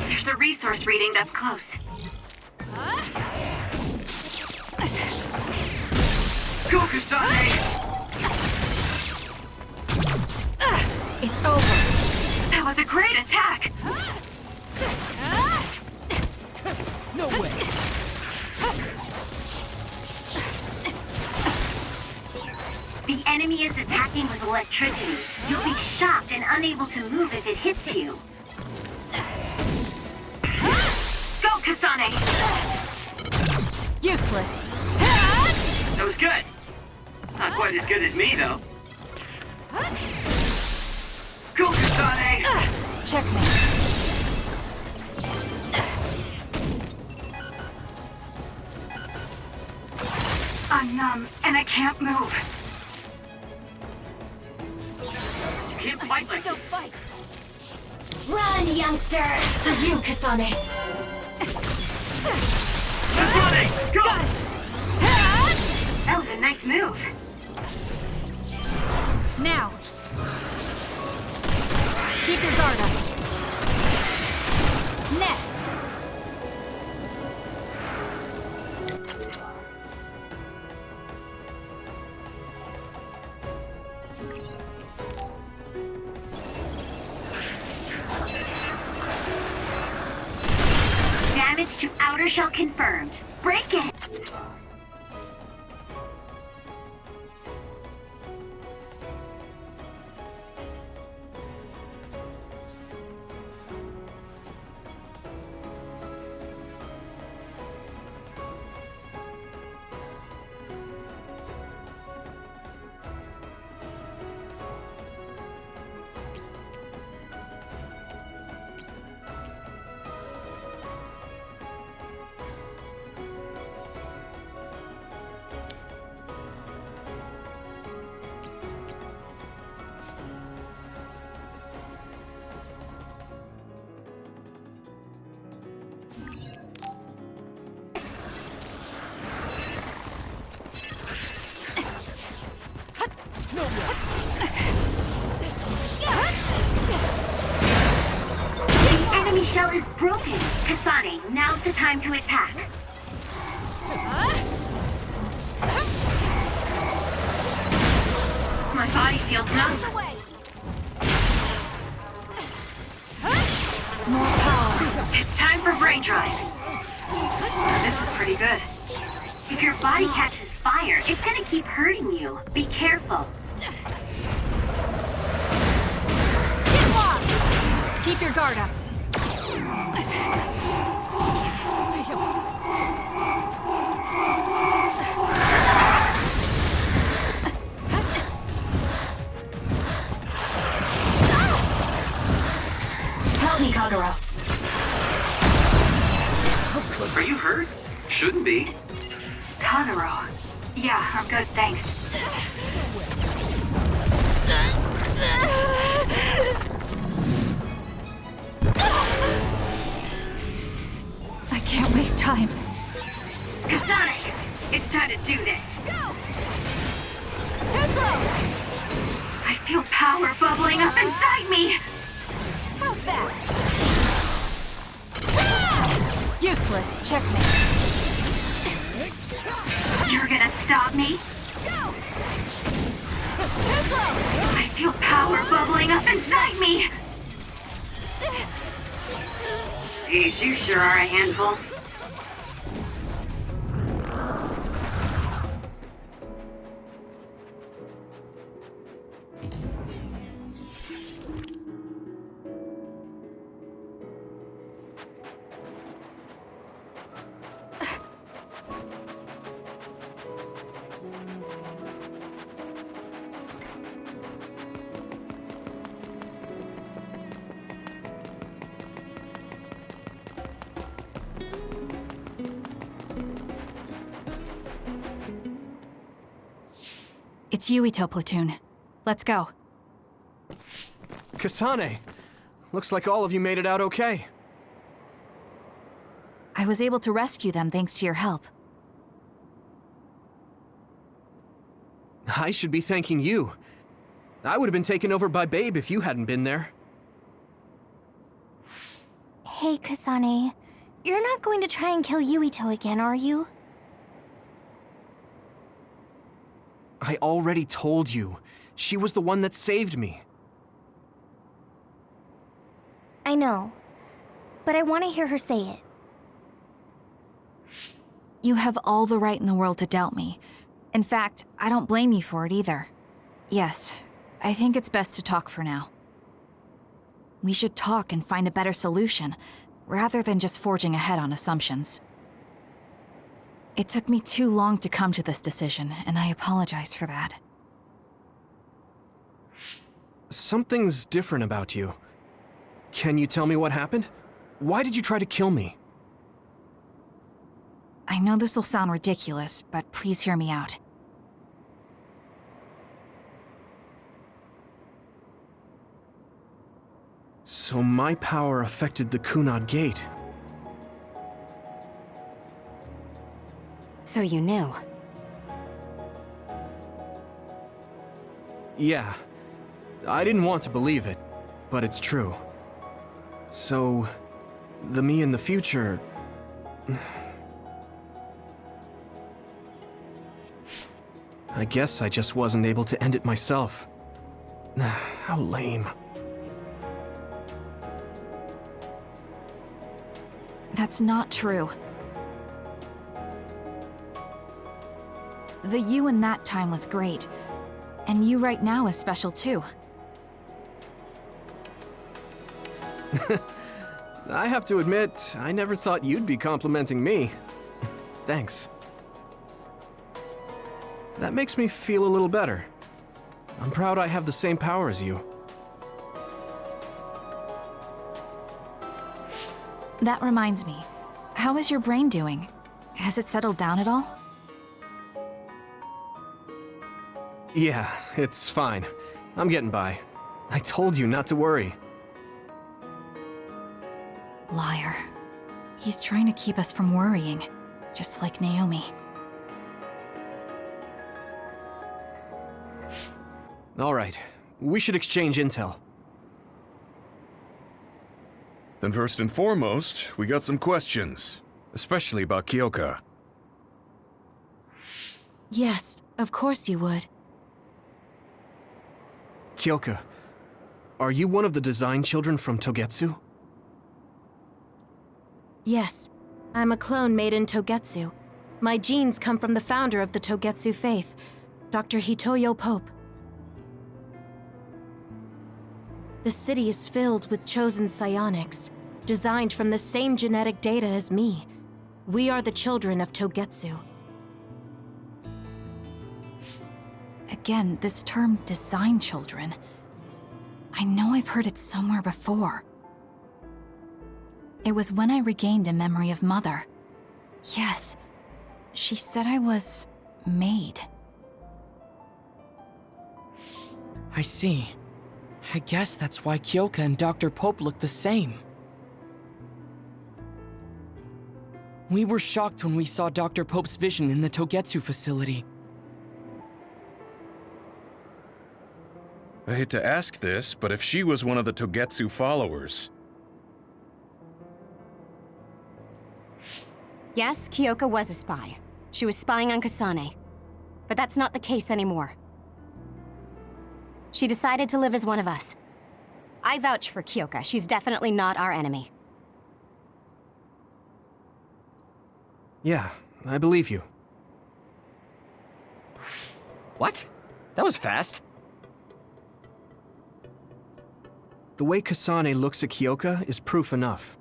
There's a resource reading that's close. Go, Kасane! It's over. That was a great attack! No way! The enemy is attacking with electricity. You'll be shocked and unable to move if it hits you. Go, Kasane! Useless. That was good. Not quite as good as me, though. Go, Kasane! Checkmate. I'm numb, and I can't move. You can't fight like Don't this. fight! Run, youngster! For you, Kasane! Kasane, go! Got it! That was a nice move. Now. Keep your guard up. Next. Damage to outer shell confirmed. Break it! The enemy shell is broken. Kasane, now's the time to attack. My body feels numb. More power. It's time for brain drive. This is pretty good. If your body catches fire, it's gonna keep hurting you. Be careful. Keep your guard up. Help me, Kagura. Are you hurt? Shouldn't be. Kagero. Yeah, I'm good, thanks. I can't waste time. Kasane, it's time to do this. Go! Too slow! I feel power bubbling up inside me. How's that? Useless. Checkmate. You're gonna stop me? Go! Too slow! I feel power bubbling up inside me. Jeez, you sure are a handful. It's Yuito platoon. Let's go. Kasane! Looks like all of you made it out okay. I was able to rescue them thanks to your help. I should be thanking you. I would have been taken over by Babe if you hadn't been there. Hey, Kasane. You're not going to try and kill Yuito again, are you? I already told you. She was the one that saved me. I know. But I want to hear her say it. You have all the right in the world to doubt me. In fact, I don't blame you for it either. Yes, I think it's best to talk for now. We should talk and find a better solution, rather than just forging ahead on assumptions. It took me too long to come to this decision, and I apologize for that. Something's different about you. Can you tell me what happened? Why did you try to kill me? I know this will sound ridiculous, but please hear me out. So my power affected the Kunad Gate. So you knew. Yeah. I didn't want to believe it, but it's true. So, the me in the future... I guess I just wasn't able to end it myself. How lame. That's not true. The you in that time was great, and you right now is special too. I have to admit, I never thought you'd be complimenting me. Thanks. That makes me feel a little better. I'm proud I have the same power as you. That reminds me. How is your brain doing? Has it settled down at all? Yeah, it's fine. I'm getting by. I told you not to worry. Liar. He's trying to keep us from worrying, just like Naomi. All right, we should exchange intel. Then first and foremost, we got some questions, especially about Kyoka. Yes, of course you would. Kyoka, are you one of the design children from Togetsu? Yes, I'm a clone made in Togetsu. My genes come from the founder of the Togetsu faith, Dr. Hitoyo Pope. The city is filled with chosen psionics, designed from the same genetic data as me. We are the children of Togetsu. Again, this term design children. I know I've heard it somewhere before. It was when I regained a memory of Mother. Yes, she said I was made. I see. I guess that's why Kyoka and Dr. Pope look the same. We were shocked when we saw Dr. Pope's vision in the Togetsu facility. I hate to ask this, but if she was one of the Togetsu followers... Yes, Kyoka was a spy. She was spying on Kasane. But that's not the case anymore. She decided to live as one of us. I vouch for Kyoka. She's definitely not our enemy. Yeah, I believe you. What? That was fast. The way Kasane looks at Kyoka is proof enough.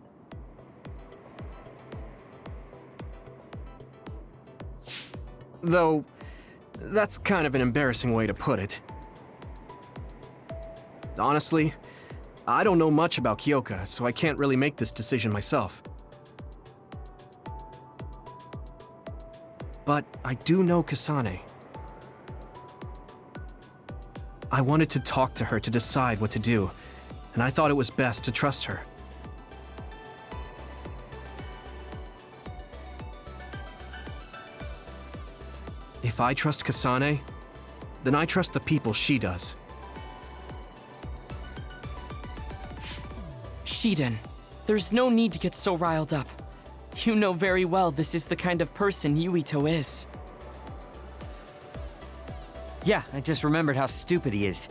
Though, that's kind of an embarrassing way to put it. Honestly, I don't know much about Kyoka, so I can't really make this decision myself. But I do know Kasane. I wanted to talk to her to decide what to do, and I thought it was best to trust her. If I trust Kasane, then I trust the people she does. Shiden, there's no need to get so riled up. You know very well this is the kind of person Yuito is. Yeah, I just remembered how stupid he is.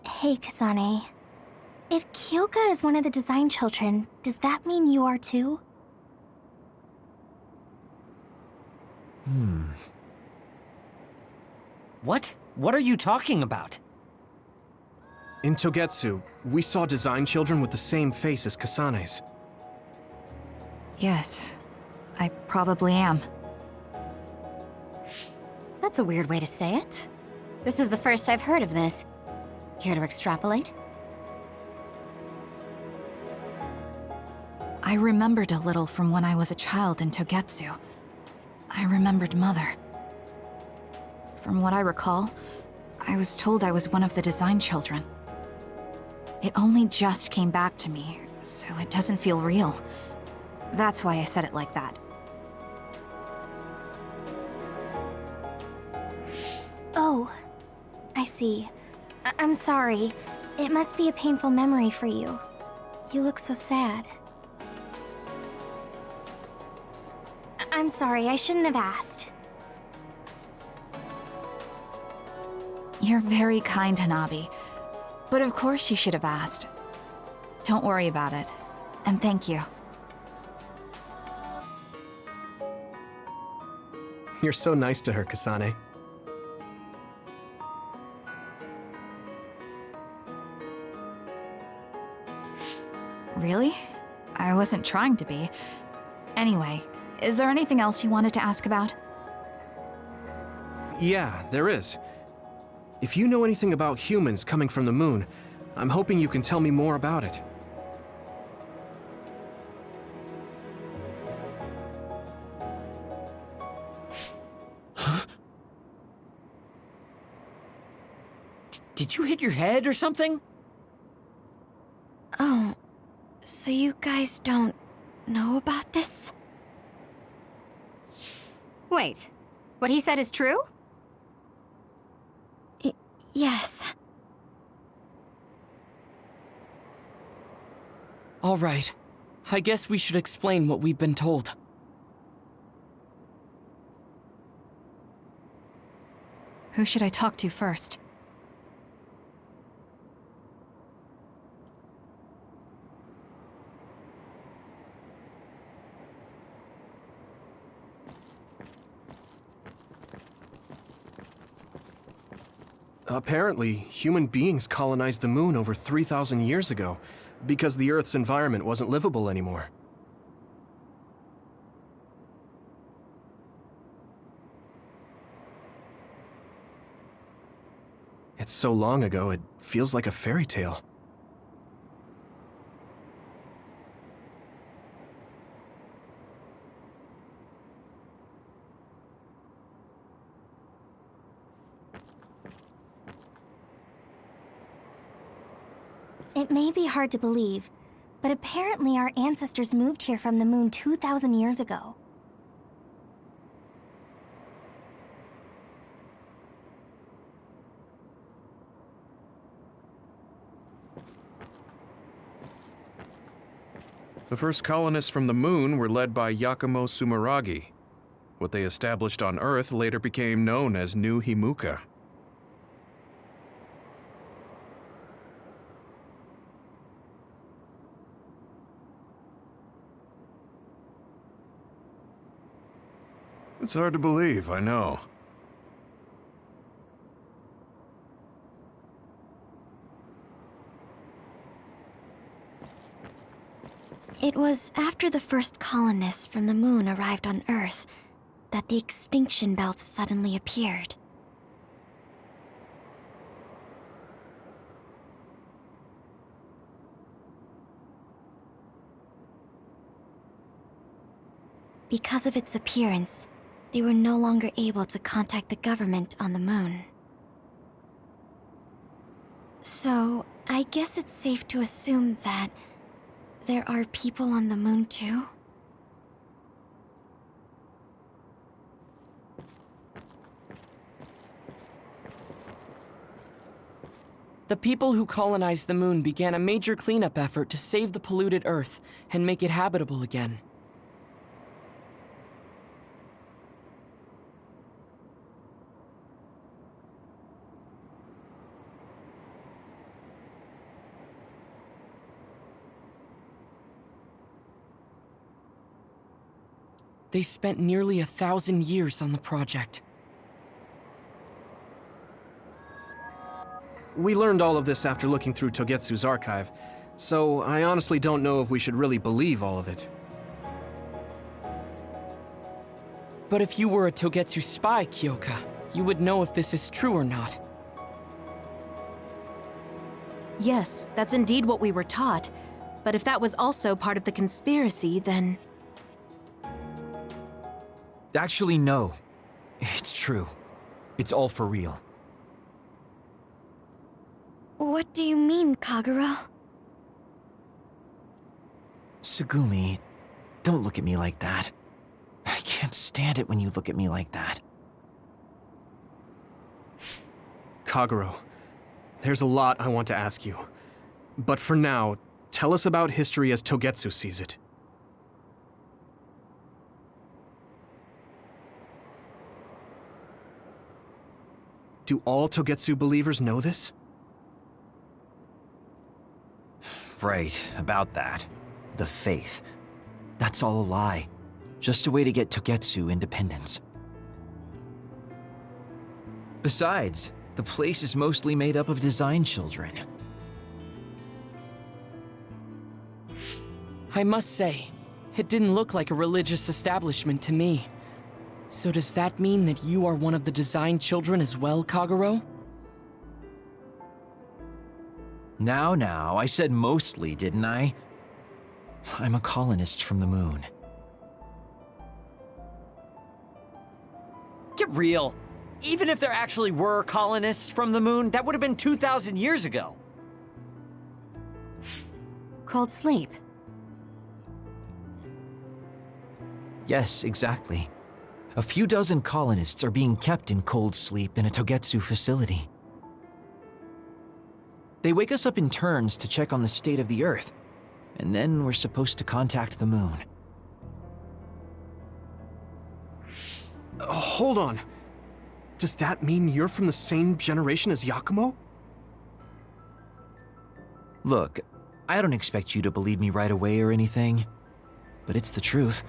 Hey, Kasane. If Kyoka is one of the design children, does that mean you are too? What? What are you talking about? In Togetsu, we saw design children with the same face as Kasane's. Yes, I probably am. That's a weird way to say it. This is the first I've heard of this. Care to extrapolate? I remembered a little from when I was a child in Togetsu. I remembered Mother. From what I recall, I was told I was one of the design children. It only just came back to me, so it doesn't feel real. That's why I said it like that. Oh, I see. I'm sorry. It must be a painful memory for you. You look so sad. I'm sorry, I shouldn't have asked. You're very kind, Hanabi. But of course you should have asked. Don't worry about it. And thank you. You're so nice to her, Kasane. Really? I wasn't trying to be. Anyway, is there anything else you wanted to ask about? Yeah, there is. If you know anything about humans coming from the moon, I'm hoping you can tell me more about it. Did you hit your head or something? Oh, so you guys don't know about this? Wait, what he said is true? Yes. All right. I guess we should explain what we've been told. Who should I talk to first? Apparently, human beings colonized the moon over 3,000 years ago, because the Earth's environment wasn't livable anymore. It's so long ago, it feels like a fairy tale. It may be hard to believe, but apparently our ancestors moved here from the moon 2,000 years ago. The first colonists from the moon were led by Yakumo Sumeragi. What they established on Earth later became known as New Himuka. It's hard to believe, I know. It was after the first colonists from the moon arrived on Earth that the extinction belt suddenly appeared. Because of its appearance, they were no longer able to contact the government on the moon. So, I guess it's safe to assume that there are people on the moon too? The people who colonized the moon began a major cleanup effort to save the polluted Earth and make it habitable again. They spent nearly 1,000 years on the project. We learned all of this after looking through Togetsu's archive, so I honestly don't know if we should really believe all of it. But if you were a Togetsu spy, Kyoka, you would know if this is true or not. Yes, that's indeed what we were taught. But if that was also part of the conspiracy, then... Actually, no. It's true. It's all for real. What do you mean, Kagero? Tsugumi, don't look at me like that. I can't stand it when you look at me like that. Kagero, there's a lot I want to ask you. But for now, tell us about history as Togetsu sees it. Do all Togetsu believers know this? Right, about that. The faith. That's all a lie. Just a way to get Togetsu independence. Besides, the place is mostly made up of design children. I must say, it didn't look like a religious establishment to me. So does that mean that you are one of the design children as well, Kagero? Now, I said mostly, didn't I? I'm a colonist from the moon. Get real. Even if there actually were colonists from the moon, that would have been 2,000 years ago. Cold sleep. Yes, exactly. A few dozen colonists are being kept in cold sleep in a Togetsu facility. They wake us up in turns to check on the state of the Earth, and then we're supposed to contact the moon. Hold on. Does that mean you're from the same generation as Yakumo? Look, I don't expect you to believe me right away or anything, but it's the truth.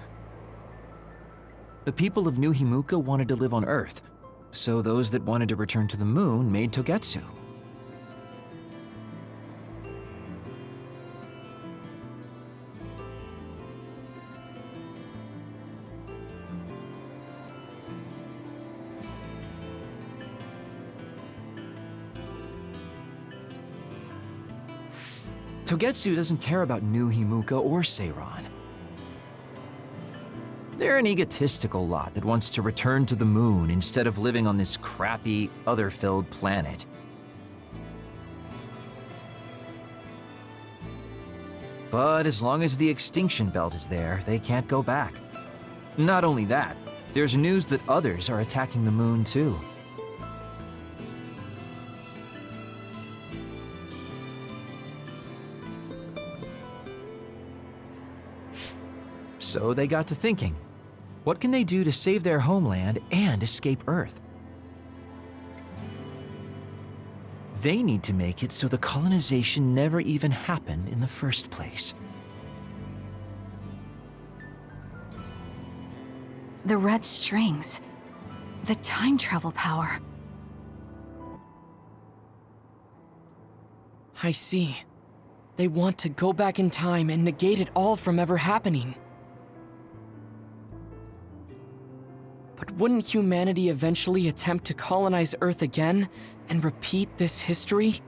The people of New Himuka wanted to live on Earth, so those that wanted to return to the moon made Togetsu. Togetsu doesn't care about New Himuka or Seiran. They're an egotistical lot that wants to return to the moon instead of living on this crappy, other-filled planet. But as long as the extinction belt is there, they can't go back. Not only that, there's news that others are attacking the moon too. So they got to thinking, what can they do to save their homeland and escape Earth? They need to make it so the colonization never even happened in the first place. The red strings. The time travel power. I see. They want to go back in time and negate it all from ever happening. But wouldn't humanity eventually attempt to colonize Earth again and repeat this history?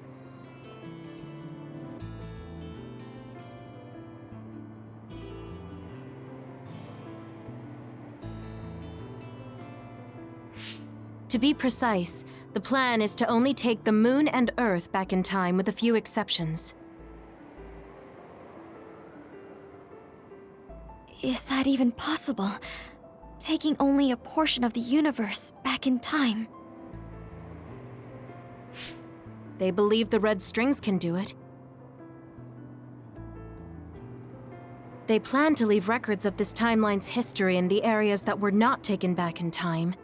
To be precise, the plan is to only take the moon and Earth back in time with a few exceptions. Is that even possible? Taking only a portion of the universe back in time. They believe the red strings can do it. They plan to leave records of this timeline's history in the areas that were not taken back in time.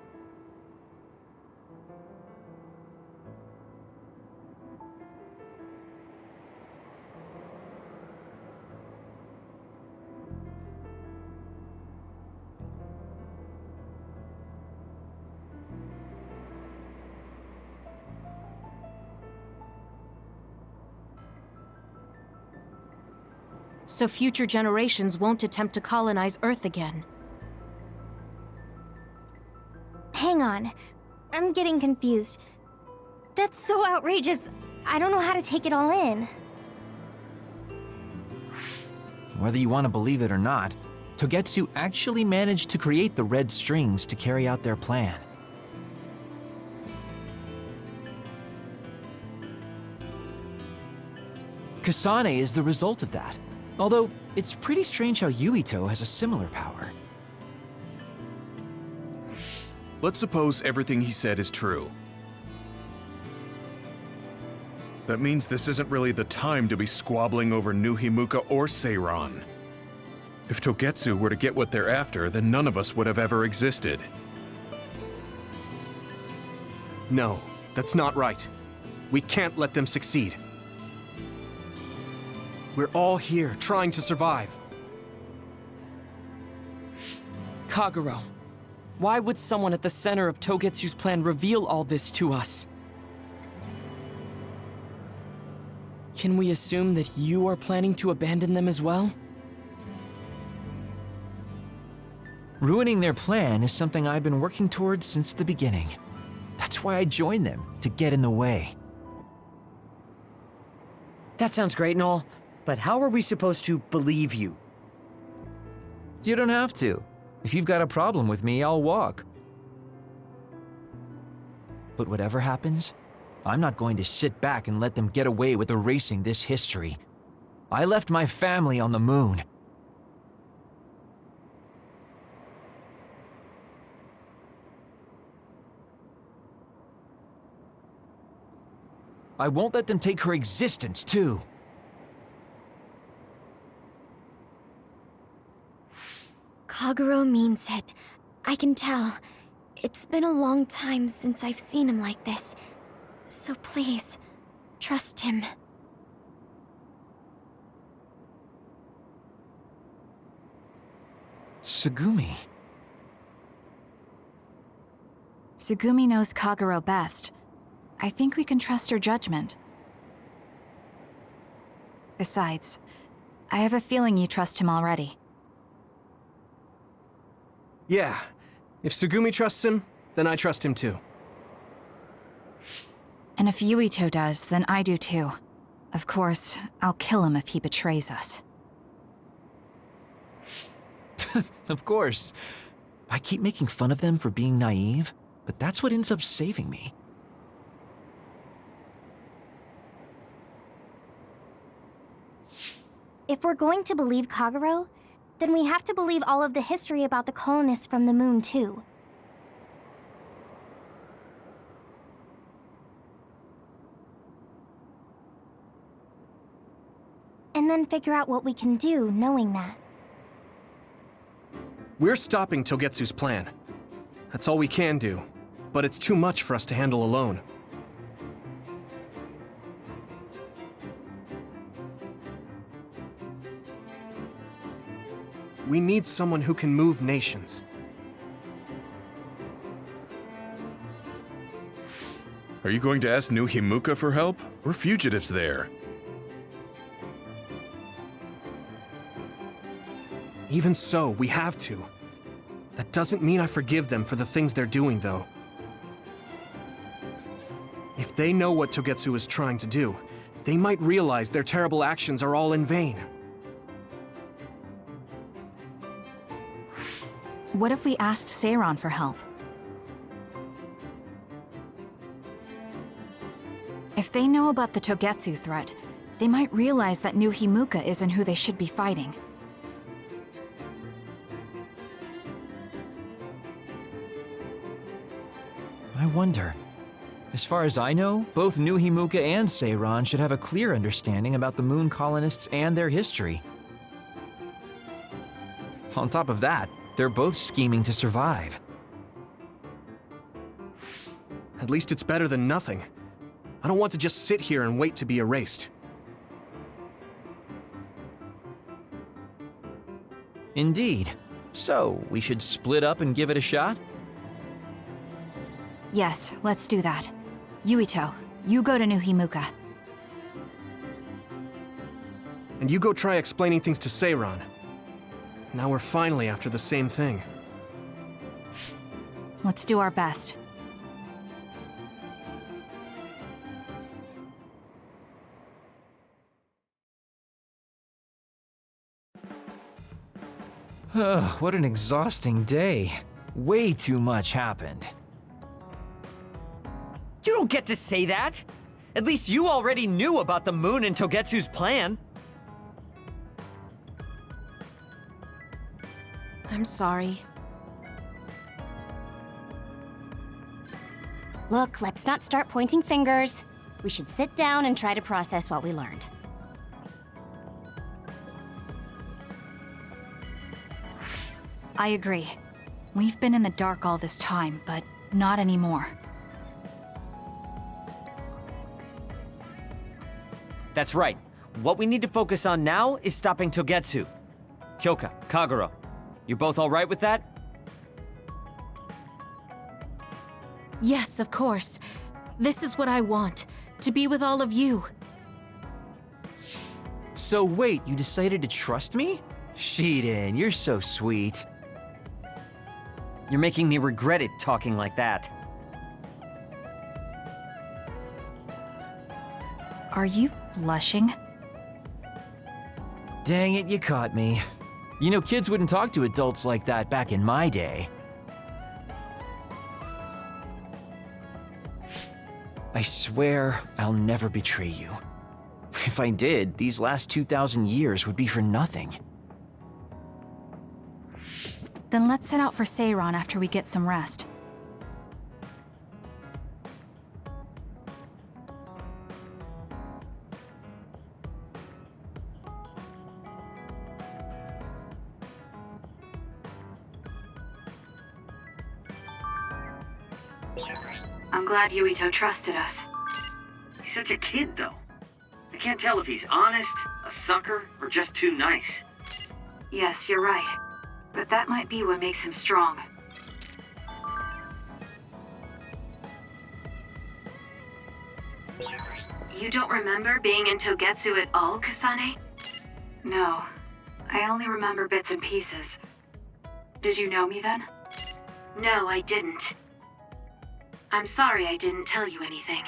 so future generations won't attempt to colonize Earth again. Hang on. I'm getting confused. That's so outrageous. I don't know how to take it all in. Whether you want to believe it or not, Togetsu actually managed to create the red strings to carry out their plan. Kasane is the result of that, although it's pretty strange how Yuito has a similar power. Let's suppose everything he said is true. That means this isn't really the time to be squabbling over New Himuka or Seiran. If Togetsu were to get what they're after, then none of us would have ever existed. No, that's not right. We can't let them succeed. We're all here, trying to survive. Kagero, why would someone at the center of Togetsu's plan reveal all this to us? Can we assume that you are planning to abandon them as well? Ruining their plan is something I've been working towards since the beginning. That's why I joined them, to get in the way. That sounds great and all, but how are we supposed to believe you? You don't have to. If you've got a problem with me, I'll walk. But whatever happens, I'm not going to sit back and let them get away with erasing this history. I left my family on the moon. I won't let them take her existence, too. Kagero means it. I can tell. It's been a long time since I've seen him like this. So please, trust him. Tsugumi. Tsugumi knows Kagero best. I think we can trust her judgment. Besides, I have a feeling you trust him already. Yeah, if Tsugumi trusts him, then I trust him too. And if Yuito does, then I do too. Of course, I'll kill him if he betrays us. Of course. I keep making fun of them for being naive, but that's what ends up saving me. If we're going to believe Kagero, then we have to believe all of the history about the colonists from the moon, too. And then figure out what we can do knowing that. We're stopping Togetsu's plan. That's all we can do, but it's too much for us to handle alone. We need someone who can move nations. Are you going to ask New Himuka for help? We're fugitives there. Even so, we have to. That doesn't mean I forgive them for the things they're doing, though. If they know what Togetsu is trying to do, they might realize their terrible actions are all in vain. What if we asked Seiran for help? If they know about the Togetsu threat, they might realize that New Himuka isn't who they should be fighting. I wonder. As far as I know, both New Himuka and Seiran should have a clear understanding about the moon colonists and their history. On top of that, they're both scheming to survive. At least it's better than nothing. I don't want to just sit here and wait to be erased. Indeed. So, we should split up and give it a shot? Yes, let's do that. Yuito, you go to New Himuka. and you go try explaining things to Seiran. Now we're finally after the same thing. Let's do our best. What an exhausting day. Way too much happened. You don't get to say that! At least you already knew about the moon and Togetsu's plan. I'm sorry. Look, let's not start pointing fingers. We should sit down and try to process what we learned. I agree. We've been in the dark all this time, but not anymore. That's right. What we need to focus on now is stopping Togetsu. Kyoka, Kagero, you're both all right with that? Yes, of course. This is what I want, to be with all of you. So wait, you decided to trust me? Shiden, you're so sweet. You're making me regret it talking like that. Are you blushing? Dang it, you caught me. You know, kids wouldn't talk to adults like that back in my day. I swear I'll never betray you. If I did, these last 2,000 years would be for nothing. Then let's set out for Seiran after we get some rest. I'm glad Yuito trusted us. He's such a kid, though. I can't tell if he's honest, a sucker, or just too nice. Yes, you're right. But that might be what makes him strong. You don't remember being in Togetsu at all, Kasane? No. I only remember bits and pieces. Did you know me then? No, I didn't. I'm sorry I didn't tell you anything.